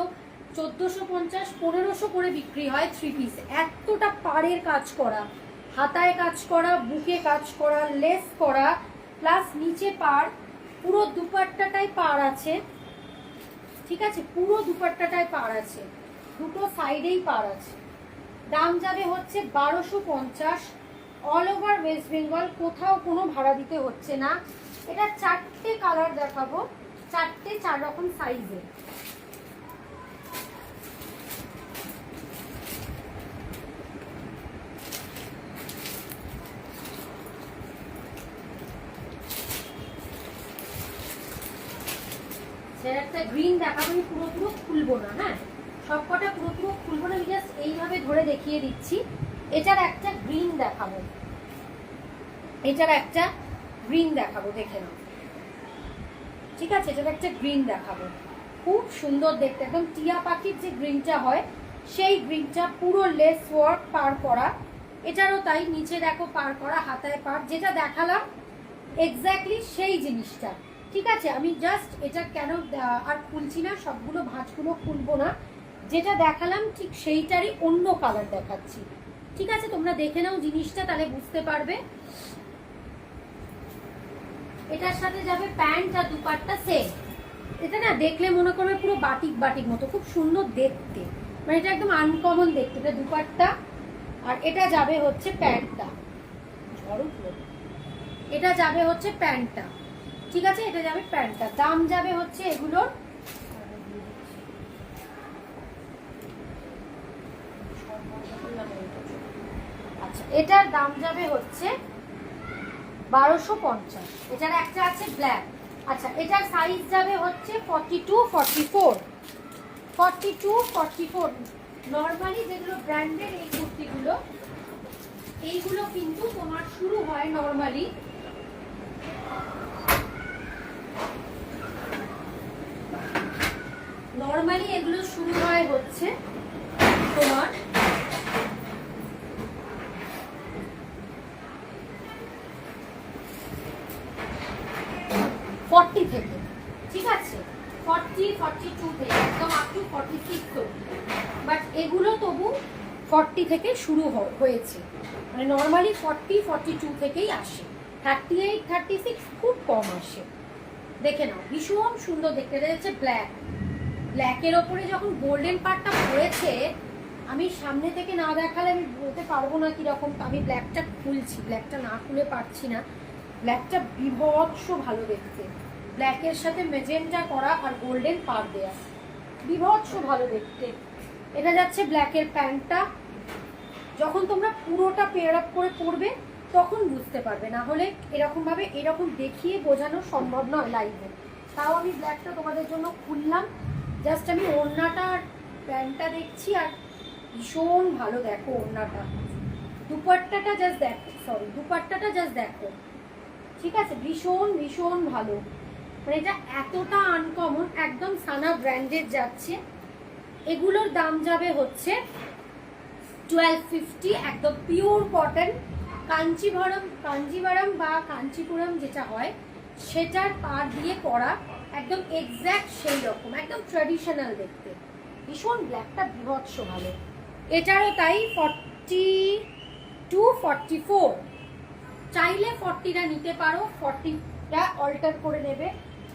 1450 1500 করে বিক্রি হয় 3 পিস। এতটা পাড়ের কাজ করা, হাতায় কাজ করা, বুকে কাজ করা, লেস করা, প্লাস নিচে পাড়, পুরো দুপাট্টাটাই পাড় আছে, ঠিক আছে, পুরো দুপাট্টাটায় পাড় আছে, দুটো সাইডেই পাড় আছে। দাম যাবে হচ্ছে 1250, অল ওভার ওয়েস্ট বেঙ্গল, কোথাও কোনো ভাড়া দিতে হচ্ছে না। এটা 4টে কালার দেখাবো, 4টে 4 রকম সাইজে। একটা গ্রিন দেখাবো, আমি পুরো খুলবো না, হ্যাঁ সবকটা পুরো খুলবো না, আমি জাস্ট এইভাবে ধরে দেখিয়ে দিচ্ছি। এটার একটা গ্রিন দেখাবো, এটার একটা গ্রিন দেখাবো, দেখে নাও, ঠিক আছে, এটার একটা গ্রিন দেখাবো, খুব সুন্দর দেখতে, একদম টিয়া পাখির যে গ্রিনটা হয় সেই গ্রিনটা, পুরো লেস ওয়ার্ক পার করা। এটারও তাই, নিচে দেখো পার করা, হাতায় পার, যেটা দেখালাম এক্স্যাক্টলি সেই জিনিসটা, ঠিক আছে। আমি জাস্ট এটা কেন আর খুলছি না, সবগুলো ভাঁজগুলো খুলবো না, যেটা দেখালাম ঠিক সেইটারই অন্য কালার দেখাচ্ছি, ঠিক আছে। তোমরা দেখে নাও জিনিসটা, তাহলে বুঝতে পারবে। এটার সাথে যাবে প্যান্ট আর দুপাট্টা সেম। এটা না দেখলে মনে করবে পুরো বাটিক বাটিক মতো, খুব সুন্দর দেখতে, মানে এটা একদম আনকমন দেখতে। এটা দুপাট্টা, আর এটা যাবে হচ্ছে প্যান্টটা, এটা যাবে হচ্ছে প্যান্টটা, ঠিক আছে, এটা যাবে প্যান্টটা। দাম যাবে হচ্ছে এগুলোর, আচ্ছা এটার দাম যাবে হচ্ছে 1250। এটার একটা আছে ব্ল্যাক, আচ্ছা এটার সাইজ যাবে হচ্ছে 42-44। নর্মালি যেগুলো ব্র্যান্ডের এই কুর্তিগুলো, এইগুলো কিন্তু তোমার শুরু হয় নর্মালি এগুলো শুরু হয় হচ্ছে তোমার 40 থেকে, ঠিক আছে, 40-42 থেকে একদম আপ টু 46। বাট এগুলো তবু 40 থেকে শুরু হয়েছে, মানে নর্মালি 40-42 থেকেই আসে, 38-36 খুব কম আসে। দেখে নাও, ভীষণ সুন্দর দেখতে, এটা হচ্ছে ব্ল্যাক, ব্ল্যাকের ওপরে যখন গোল্ডেন পার্টটা পড়েছে, আমি সামনে থেকে না দেখালে আমি বলতে পারবো না কিরকম। আমি ব্ল্যাকটা খুলছি, ব্ল্যাকটা না খুলে পারছি না, ব্ল্যাকটা বিভৎস ভালো দেখতে, ব্ল্যাকের সাথে মেজেন্টা করা আর গোল্ডেন পার দেয়া, বিভৎস ভালো দেখতে। এটা যাচ্ছে ব্ল্যাকের প্যান্টটা, যখন তোমরা পুরোটা পেয়ার আপ করে পরবে তখন বুঝতে পারবে, না হলে এরকম ভাবে এরকম দেখিয়ে বোঝানো সম্ভব নয় লাইভে। তাও আমি ব্ল্যাকটা তোমাদের জন্য খুললাম, জাস্ট আমি ওড়নাটা আর প্যান্টটা দেখছি, আর ভীষণ ভালো দেখো ওড়নাটা, দুপাট্টাটা জাস্ট দেখো, সরি দুপাট্টাটা জাস্ট দেখো, ঠিক আছে, ভীষণ ভীষণ ভালো, মানে এটা এতটা আনকমন, একদম সানা ব্র্যান্ডেড যাচ্ছে। এগুলোর দাম যাবে হচ্ছে 1250, একদম পিওর কটন, কাঞ্জিভারম বা কাঞ্চিপুরম যেটা হয় সেটার পাড় দিয়ে করা, একদম এক্স্যাক্ট সেই রকম, একদম ট্র্যাডিশনাল দেখতে, ভীষণ ব্ল্যাকটা বিভৎস ভালো। এটারও তাই 42 44, চাইলে 40টা নিতে পারো, 40টা অল্টার করে নেবে।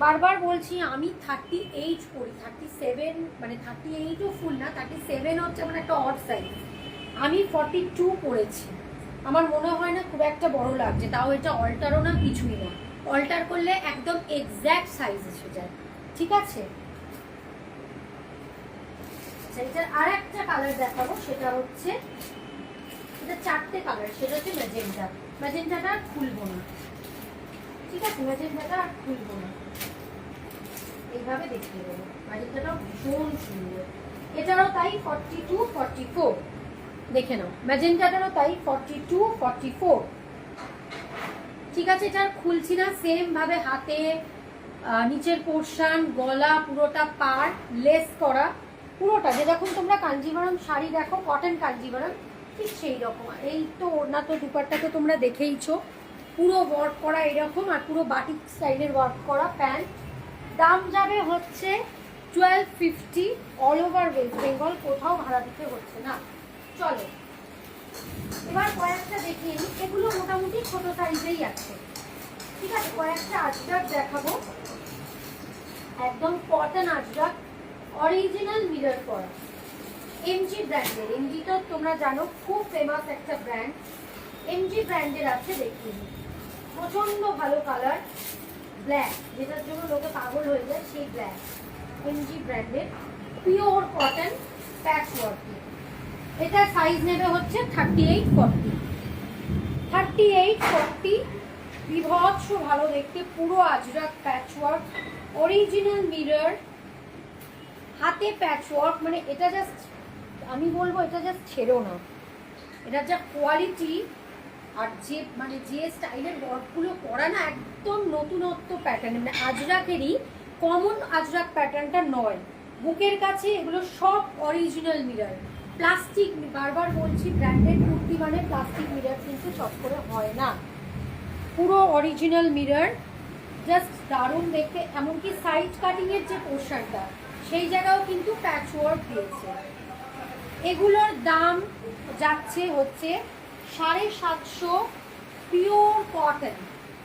বারবার বলছি আমি 38 করি, 37 মানে 38ও ফুল না, 37 হচ্ছে মানে একটা অড সাইজ, আমি 42 করেছি। আমার মনে হয় না খুব একটা বড় লাগছে, তাও এটা অল্টারও না কিছুই না, অল্টার করলে একদম এক্স্যাক্ট সাইজ এসে যায়। ঠিক আছে, এটার আর একটা কালার দেখাবো, সেটা হচ্ছে, এটা 4টে কালার, সেটা হচ্ছে ম্যাজেন্টা। ম্যাজেন্টাটা আর খুলবো না, ঠিক আছে, ম্যাজেন্টাটা আর খুলবো না, এইভাবে দেখিয়ে দেবো। ম্যাজেন্টাটাও ভীষণ সুন্দর, এটারও তাই 42 44, দেখে নাও ম্যাজেন্টাটারও তাই 42 44। ঠিক আছে, এটা আর খুলছি না, সেম ভাবে হাতে নিচের পোর্শন, গলা পুরোটা পার লেস করা, পুরোটা যেরকম তোমরা কাঞ্জিভারম শাড়ি দেখো, কটন কাঞ্জিভারম ঠিক সেই রকম। এই তো ওড়না তো দুপাট্টা তো তোমরা দেখেইছো, পুরো ওয়ার্ক করা এরকম, আর পুরো বাটিক স্টাইলের ওয়ার্ক করা প্যান্ট। দাম যাবে হচ্ছে 1250, অল ওভার ওয়েস্ট বেঙ্গল, কোথাও ভাড়া দিতে হচ্ছে না। চলো এবার কয়েকটা দেখিয়ে নিই, এগুলো মোটামুটি ছোট সাইজেই আছে। ঠিক আছে, কয়েকটা আজরাক দেখাবো, একদম কটন আজরাক, অরিজিনাল মিরর করা, এমজি ব্র্যান্ডের। এমজিটা তোমরা জানো খুব ফেমাস একটা ব্র্যান্ড, এমজি ব্র্যান্ডের আছে, দেখিয়ে নিই, প্রচন্ড ভালো কালার, ব্ল্যাক, যেটার জন্য লোকে পাগল হয়ে যায় সেই ব্ল্যাক, এমজি ব্র্যান্ডের, পিওর কটন প্যাচ ওয়ার্ক। এটা সাইজ নেবে হচ্ছে 38 40, 38 40, বিভৎস ভালো দেখতে, পুরো আজরাক প্যাচ ওয়ার্ক, অরিজিনাল মিরর, হাতে প্যাচ ওয়ার্ক, মানে এটা জাস্ট আমি বলবো এটা জাস্ট ছেড়ো না, এটা যা কোয়ালিটি, আর যে মানে যে স্টাইলের ওয়ার্কগুলো করা না, একদম নতুনত্ব প্যাটার্ন, মানে আজরাকেরই, কমন আজরাক প্যাটার্নটা নয়। বুকের কাছে এগুলো সব অরিজিনাল মিরর, প্লাস্টিক, বারবার বলছি ব্র্যান্ডেড কুর্তি মানে প্লাস্টিক মিরর কিন্তু চট করে হয় না, পুরো অরিজিনাল মিরর, জাস্ট দারুণ দেখতে। এমনকি সাইড কাটিংয়ের যে পোর্শনটা সেই জায়গাও কিন্তু প্যাচ ওয়ার্ক দিয়েছে। এগুলোর দাম যাচ্ছে হচ্ছে 750, পিওর কটন,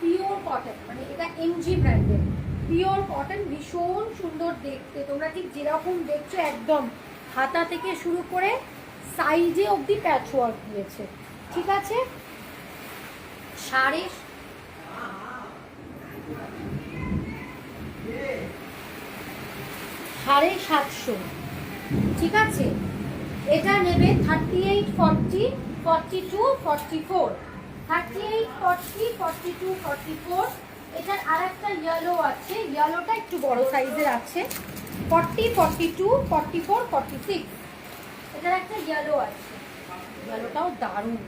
পিওর কটন, মানে এটা এমজি ব্র্যান্ডের পিওর কটন, ভীষণ সুন্দর দেখতে, তোমরা ঠিক যেরকম দেখছো একদম হাতা থেকে শুরু করে সাইডে অবধি প্যাচ ওয়ার্ক দিয়েছে। ঠিক আছে, 750, ঠিক আছে। এটা নেবে 38 40 42 44, 38 40 42 44। এটার আর একটা ইয়েলো আছে, ইয়েলোটা একটু বড় সাইজের আছে, 40 42 44 46। এটার একটা ইয়েলো আছে, ইয়েলোটাও দারুণ,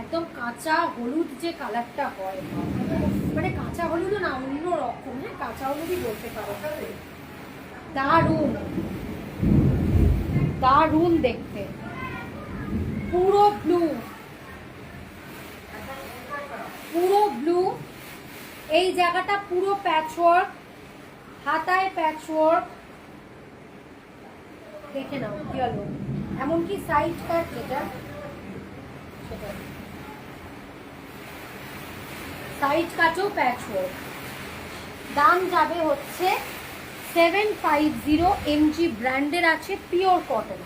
একদম কাঁচা হলুদ যে কালারটা হয়, মানে কাঁচা হলুদও না, অন্য রকম, হ্যাঁ কাঁচা হলুদই বলতে পারো, দারুণ দারুণ দেখতে, পুরো ব্লু, পুরো ব্লু, এই জায়গাটা পুরো প্যাচওয়ার্ক, হাতায় প্যাচওয়ার্ক, দেখে নাও ইয়েলো, এমনকি সাইড কাট যেটা সেটা সাইড কাটও প্যাচওয়ার্ক। দাম যাবে হচ্ছে 750, এমজি ব্র্যান্ডের আছে, পিওর কটন।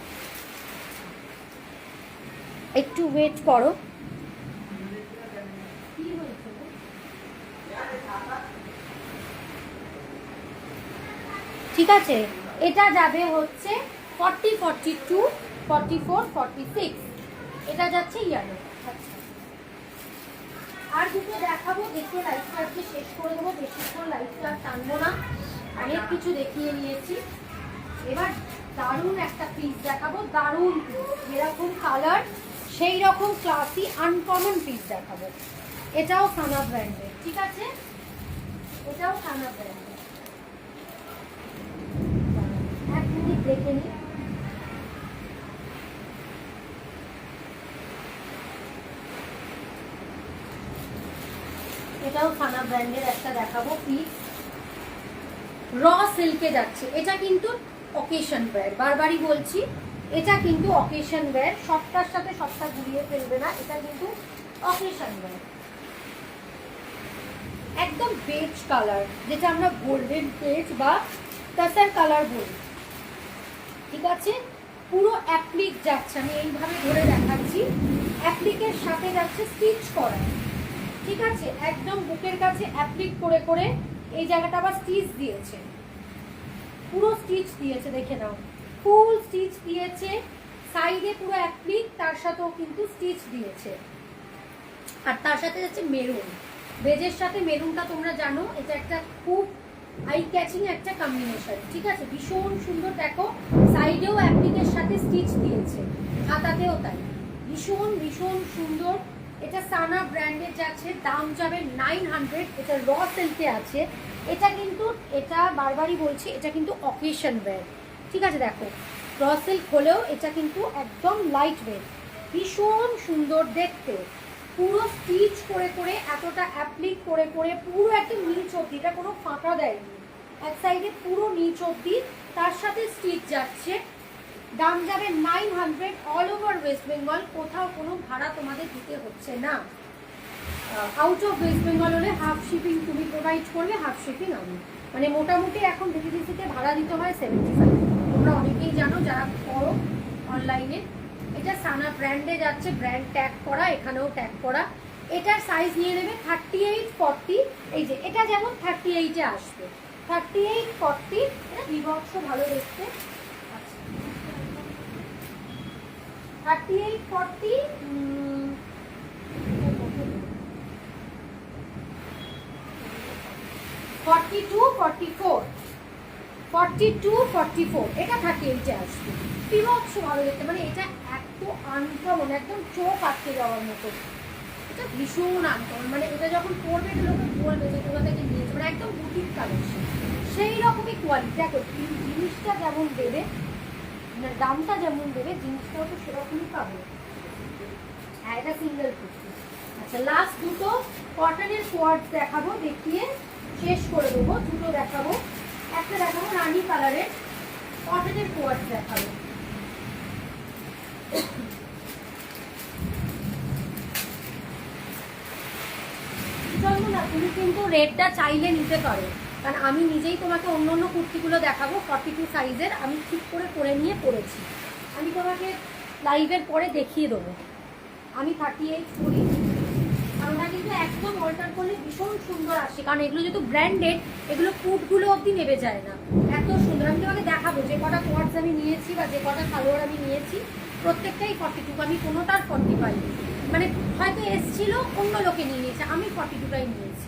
একটু ওয়েট করো, ঠিক আছে। এটা যাবে হচ্ছে 40 42 44 46, এটা যাচ্ছে ইয়েলো। আর দুটো দেখাবো, দেখে লাইফটা আজকে শেষ করে দেবো, বেশিক্ষণ লাইফটা টানবো না, অনেক কিছু দেখিয়ে নিয়েছি। এবার দারুণ একটা পিস দেখাবো, দারুণ পিস, যেরকম কালার সেই রকম ক্লাসি আনকমন পিস দেখাবো। এটাও সানা ব্র্যান্ডের, ঠিক আছে, এটাও সানা ব্র্যান্ডের। এক মিনিট দেখে নিই। এটাও সানা ব্র্যান্ডের একটা দেখাবো পিস, র সিল্কে যাচ্ছে। এটা কিন্তু অকেশন ওয়্যার, বারবারই বলছি এটা কিন্তু অকেশন ওয়্যার, সবটার সাথে সবটা ঘুরিয়ে ফেলবে না, এটা কিন্তু অকেশন ওয়্যার। একদম বেজ কালার, যেটা আমরা গোল্ডেন বেজ বা কাসার কালার বলি, ঠিক আছে। পুরো অ্যাপ্লিক যাচ্ছে, আমি এইভাবে ধরে দেখাচ্ছি, অ্যাপ্লিকের সাথে যাচ্ছে স্টিচ করা, ঠিক আছে। একদম বুকের কাছে অ্যাপ্লিক করে করে এই জায়গাটা আবার স্টিচ দিয়েছে, পুরো স্টিচ দিয়েছে, দেখে নাও, ফুল স্টিচ দিয়েছে, সাইডে পুরো অ্যাপ্লিক, তার সাথেও কিন্তু স্টিচ দিয়েছে। আর তার সাথে যাচ্ছে মেরুন, বেজের সাথে মেরুনটা তোমরা জানো এটা একটা খুব আই ক্যাচিং একটা কম্বিনেশন, ঠিক আছে, ভীষণ সুন্দর। দেখো সাইডেও অ্যাপ্লিকের সাথে স্টিচ দিয়েছে, হাতাতেও তাই, ভীষণ ভীষণ সুন্দর। এটা সানা ব্র্যান্ডের যাচ্ছে, দাম যাবে 900। এটা র সিল্কে আছে, এটা কিন্তু, এটা বারবারই বলছি, এটা কিন্তু অকেশন ওয়্যার, ঠিক আছে। দেখো র সিল্ক হলেও এটা কিন্তু একদম লাইট ওয়েট, ভীষণ সুন্দর দেখতে, পুরো স্টিচ করে করে এতটা অ্যাপ্লিক করে করে পুরো একদম নিচ অব্দি, এটা কোনো ফাঁকা দেয়নি, এক সাইডে পুরো নিচ অব্দি, তার সাথে স্টিচ যাচ্ছে। দাম যাবে 900, অল ওভার ওয়েস্ট বেঙ্গল, কোথাও কোনো ভাড়া তোমাদের দিতে হচ্ছে না। আউট অফ ওয়েস্ট বেঙ্গল হলে হাফ শিপিং তুমি প্রোভাইড করবে, হাফ শিপিং আমি, মানে মোটামুটি এখন ডিটিডিসিতে ভাড়া দিতে হয় 75। তোমরা অনেকেই জানো যারা করো অনলাইনে। এটা সানা ব্র্যান্ডে যাচ্ছে, ব্র্যান্ড ট্যাগ করা, এখানেও ট্যাগ করা। এটার সাইজ নিয়ে নেবে 38, 40, এই যে এটা যেমন 38-এ আসবে, 38, 40, এটা বিভৎস ভালো দেখতে। 38, 40, 42, 44, 42, 44, এটা 38-এ আসবে, বিভৎস ভালো দেখতে, মানে এটা এত আনকমন, একদম চোখ আটকে যাওয়ার মতো, এটা ভীষণ আনকমন, মানে এটা যখন পরবে এটা লোকে বলবে যে কোথা থেকে নিয়েছে, মানে একদম বুটিক কালেকশন, সেই রকমই কোয়ালিটি। দেখো জিনিসটা যেমন দেবে, দামটা যেমন দেবে, জিনিসটাও তো সেরকমই পাবে। হ্যাঁ, এটা সিঙ্গেল কুর্তি। আচ্ছা, লাস্ট দুটো কটনের কোয়ার্টস দেখাবো, দেখিয়ে শেষ করে দেবো। দুটো দেখাবো, একটা দেখাবো রানী কালারের কটনের কোয়ার্টস দেখাবো। চলো না, তুমি কিন্তু রেটটা চাইলে নিতে পারো, কারণ আমি নিজেই তোমাকে অন্য অন্য কুর্তিগুলো দেখাবো 42 সাইজের, আমি ঠিক করে নিয়ে পরেছি, আমি তোমাকে লাইভের পরে দেখিয়ে দেবো। আমি 38 করি, আর ওটা কিন্তু একদম অল্টার করলে ভীষণ সুন্দর আসে, কারণ এগুলো যেহেতু ব্র্যান্ডেড, এগুলো কুটগুলো অবধি নেবে যায় না, এত সুন্দর। আমি তোমাকে দেখাবো যে কটা কোয়ার্টস আমি নিয়েছি বা যে কটা সালোয়ার আমি নিয়েছি, প্রত্যেকটাই 42, আমি কোনোটার 40 পাইনি, মানে হয়তো এসছিল অন্য লোকে নিয়ে নিয়েছে, আমি 42টাই নিয়েছি।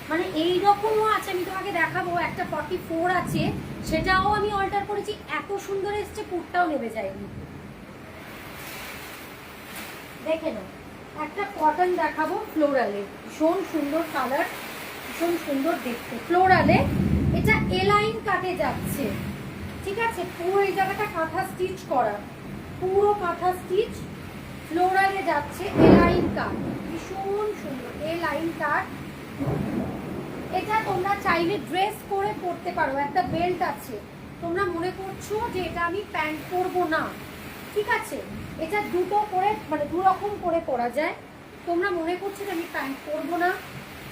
মানে এইরকমও আছে, আমি তোমাকে দেখাবো, একটা 44 আছে, সেটাও আমি অল্টার করেছি, এত সুন্দর এসছে, কুটটাও নেবে যায়নি। দেখে নাও, একটা কটন দেখাবো ফ্লোরালে, ভীষণ সুন্দর কালার, ভীষণ সুন্দর দেখতে, ফ্লোরালে। এটা এলাইন কাটে যাচ্ছে, ঠিক আছে, পুরো এই জায়গাটা কাঁথা স্টিচ করা, পুরো কাঁথা স্টিচ, ফ্লোরালে যাচ্ছে, এলাইন কাট, ভীষণ সুন্দর এলাইন কাট। এটা তোমরা চাইলে ড্রেস করে পরতে পারো, একটা বেল্ট আছে, তোমরা মনে করছো যে এটা আমি প্যান্ট পরবো না, ঠিক আছে, এটা দুটো করে, মানে দু রকম করে পরা যায়, তোমরা মনে করছো যে আমি প্যান্ট পরবো না,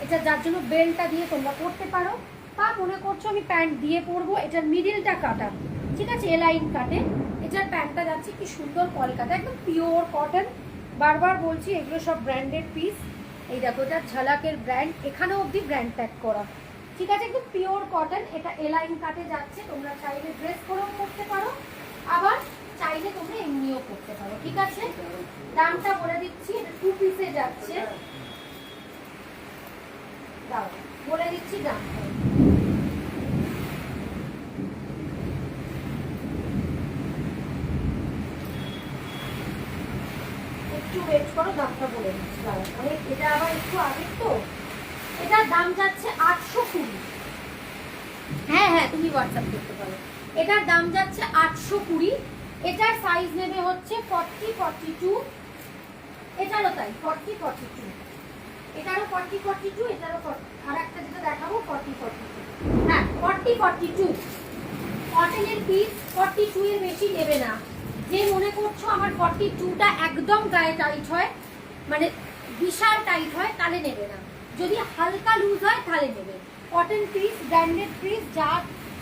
এটা যার জন্য বেল্টটা দিয়ে তোমরা পরতে পারো, বা মনে করছো আমি প্যান্ট দিয়ে পরবো, এটার মিডিলটা কাটা, ঠিক আছে, এলাইন কাটে, এটার প্যান্টটা যাচ্ছে কি সুন্দর কলকাতা, একদম পিওর কটন, বারবার বলছি এগুলো সব ব্র্যান্ডেড পিস। এই দেখো, এটা ঝালাকের ব্র্যান্ড, এখানে অবধি ব্র্যান্ড ট্যাগ করা, ঠিক আছে, একদম পিওর কটন, এটা এলাইন কাটে যাচ্ছে, তোমরা চাইলে ড্রেস করেও পরতে পারো, আবার চাইলে তোমরা এমনিও করতে পারো, ঠিক আছে। দামটা বলে দিচ্ছি, এটা 2 পিসে যাচ্ছে, দাও বলে দিচ্ছি দামটা। একটু ওয়েট করো, দামটা বলে দিচ্ছি। মানে এটা আবার একটু আগে তো, এটার দাম যাচ্ছে 820। হ্যাঁ হ্যাঁ, তুমি হোয়াটসঅ্যাপ করতে পারো। এটার দাম যাচ্ছে 820। এটার সাইজ নেবে হচ্ছে 40-42। এটারও তাই 40-42, এটারও 40-42, এটারও 40। আর একটা যেটা দেখাবো 40-42। হ্যাঁ 40-42 কটনের পিস। 42 এর বেশি নেবে না। যে মনে করছো আমার 42টা একদম গায়ে টাইট হয়, মানে বিশাল টাইট হয়, তাহলে নেবে না। যদি হালকা লুজ হয় তাহলে নেবে। কটন পিস, ব্র্যান্ডেড পিস, যা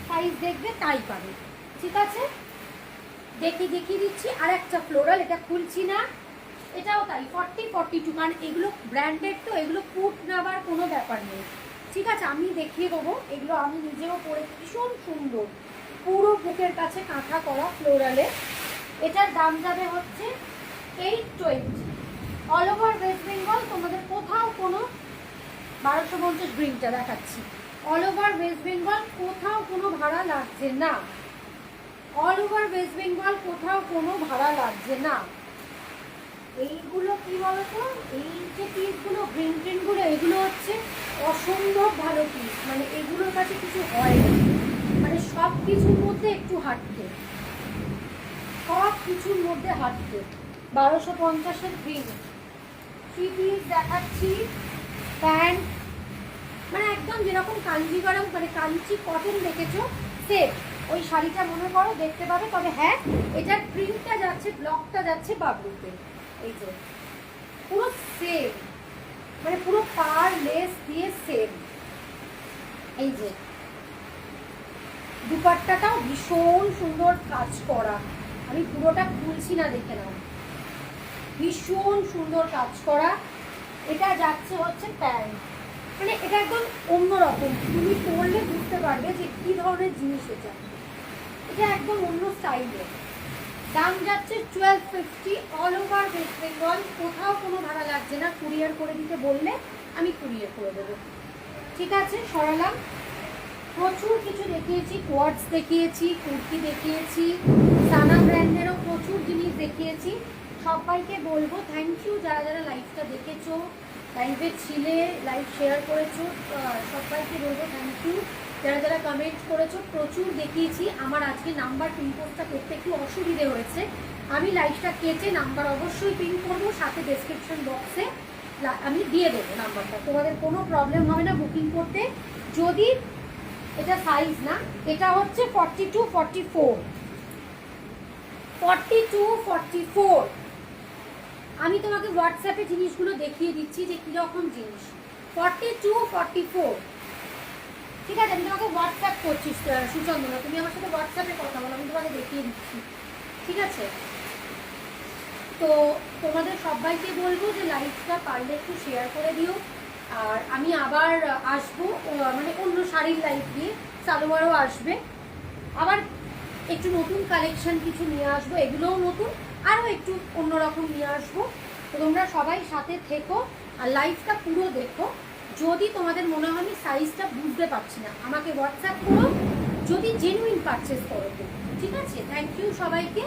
সাইজ দেখবে তাই পাবে। ঠিক আছে, দেখিয়ে দিচ্ছি। আর একটা ফ্লোরাল, এটা খুলছি না, এটাও তাই 40-42। কারণ এগুলো ব্র্যান্ডেড তো, এগুলো ফুট নেবার কোনো ব্যাপার নেই। ঠিক আছে, আমি দেখিয়ে দেবো। এগুলো আমি নিজেও পরে, ভীষণ সুন্দর, পুরো বুকের কাছে কাঁথা করা ফ্লোরালে। এটার দাম যাবে হচ্ছে 820। অল ওভার ওয়েস্ট বেঙ্গল তোমাদের কোথাও কোনো 1250 গ্রিনটা দেখাচ্ছি, অল ওভার ওয়েস্ট বেঙ্গল কোথাও কোনো ভাড়া লাগছে না। অল ওভার ওয়েস্ট বেঙ্গল কোথাও কোনো ভাড়া লাগছে না। এইগুলো কি বলতো, এই যে পিসগুলো গ্রিন গ্রিনগুলো, এগুলো হচ্ছে অসম্ভব ভালো পিস। মানে এগুলোর কাছে কিছু হয় না, মানে সব কিছুর মধ্যে একটু হাঁটতে, সব কিছুর মধ্যে হাঁটতে। 1250-এর গ্রিন 3 পিস দেখাচ্ছি। প্যান্ট মানে একদম যেরকম কাঞ্জিগরম, মানে কাঞ্চি কটন দেখেছো সেম ওই শাড়িটা মনে করো দেখতে পাবে। তবে হ্যাঁ, এটার প্রিন্টটা যাচ্ছে, ব্লকটা যাচ্ছে বাবলুতে। এই যে পুরো সেম, মানে পুরো পার লেস দিয়ে সেম। এই যে দুপাট্টাটাও ভীষণ সুন্দর কাজ করা, আমি পুরোটা খুলছি না, দেখে নাও, ভীষণ সুন্দর কাজ করা। এটা যাচ্ছে হচ্ছে প্যান্ট, মানে এটা একদম অন্যরকম, তুমি পরলে বুঝতে পারবে যে কি ধরনের জিনিস এটা। এটা একদম অন্য স্টাইলের। দাম যাচ্ছে 1250। অল ওভার ওয়েস্ট বেঙ্গল, কোথাও কোনো ভাড়া লাগছে না। কুরিয়ার করে দিতে বললে আমি কুরিয়ার করে দেবো। ঠিক আছে, সরালাম। প্রচুর কিছু দেখিয়েছি, কোয়ার্টস দেখিয়েছি, কুর্তি দেখিয়েছি, সানা ব্র্যান্ডেরও প্রচুর জিনিস দেখিয়েছি। সবাইকে বলবো থ্যাংক ইউ, যারা যারা লাইভটা দেখেছো, লাইভে ছিলে, লাইভ শেয়ার করেছো, সবাইকে বলবো থ্যাংক ইউ। যারা যারা কমেন্ট করেছো, প্রচুর দেখিয়েছি। আমার আজকে নাম্বার পিন করতে একটু অসুবিধে হয়েছে। আমি লাইভটা কেটে নাম্বার অবশ্যই পিন করবো, সাথে ডেসক্রিপশন বক্সে আমি দিয়ে দেবো নাম্বারটা। তোমাদের কোনো প্রবলেম হবে না বুকিং করতে। যদি এটা সাইজ না, এটা হচ্ছে 42-44, 42-44। আমি তোমাকে হোয়াটসঅ্যাপে জিনিসগুলো দেখিয়ে দিচ্ছি যে কীরকম জিনিস। 42-44, ঠিক আছে। আমি তোমাকে হোয়াটসঅ্যাপ করছি সুচন্দনা, তুমি আমার সাথে হোয়াটসঅ্যাপে কথা বলো, আমি তোমাকে দেখিয়ে দিচ্ছি। ঠিক আছে, তো তোমাদের সবাইকে বলবো যে লাইভটা পারলে একটু শেয়ার করে দিও। আর আমি আবার আসবো, মানে অন্য শাড়ির লাইভ দিয়ে, সালোয়ারও আসবে, আবার একটু নতুন কালেকশন কিছু নিয়ে আসবো, এগুলোও নতুন, আরও একটু অন্যরকম নিয়ে আসবো। তো তোমরা সবাই সাথে থেকো আর লাইভটা পুরো দেখো। যদি তোমাদের মনে হয় আমি সাইজটা বুঝতে পারছি না, আমাকে হোয়াটসঅ্যাপ করো, যদি জেনুইন পারচেস করো তো। ঠিক আছে, থ্যাংক ইউ সবাইকে।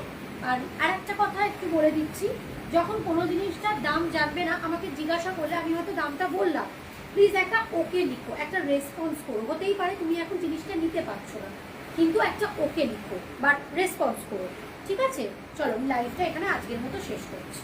আর আরেকটা কথা একটু বলে দিচ্ছি, যখন কোনো জিনিসটার দাম জানবে না, আমাকে জিজ্ঞাসা করলে আমি হয়তো দামটা বললাম, প্লিজ একটা ওকে লিখো, একটা রেসপন্স করো। হতেই পারে তুমি এখন জিনিসটা নিতে পারছো না, কিন্তু একটা ওকে লিখো বা রেসপন্স করো। ঠিক আছে, চলো লাইভটা এখানে আজকের মতো শেষ করছি।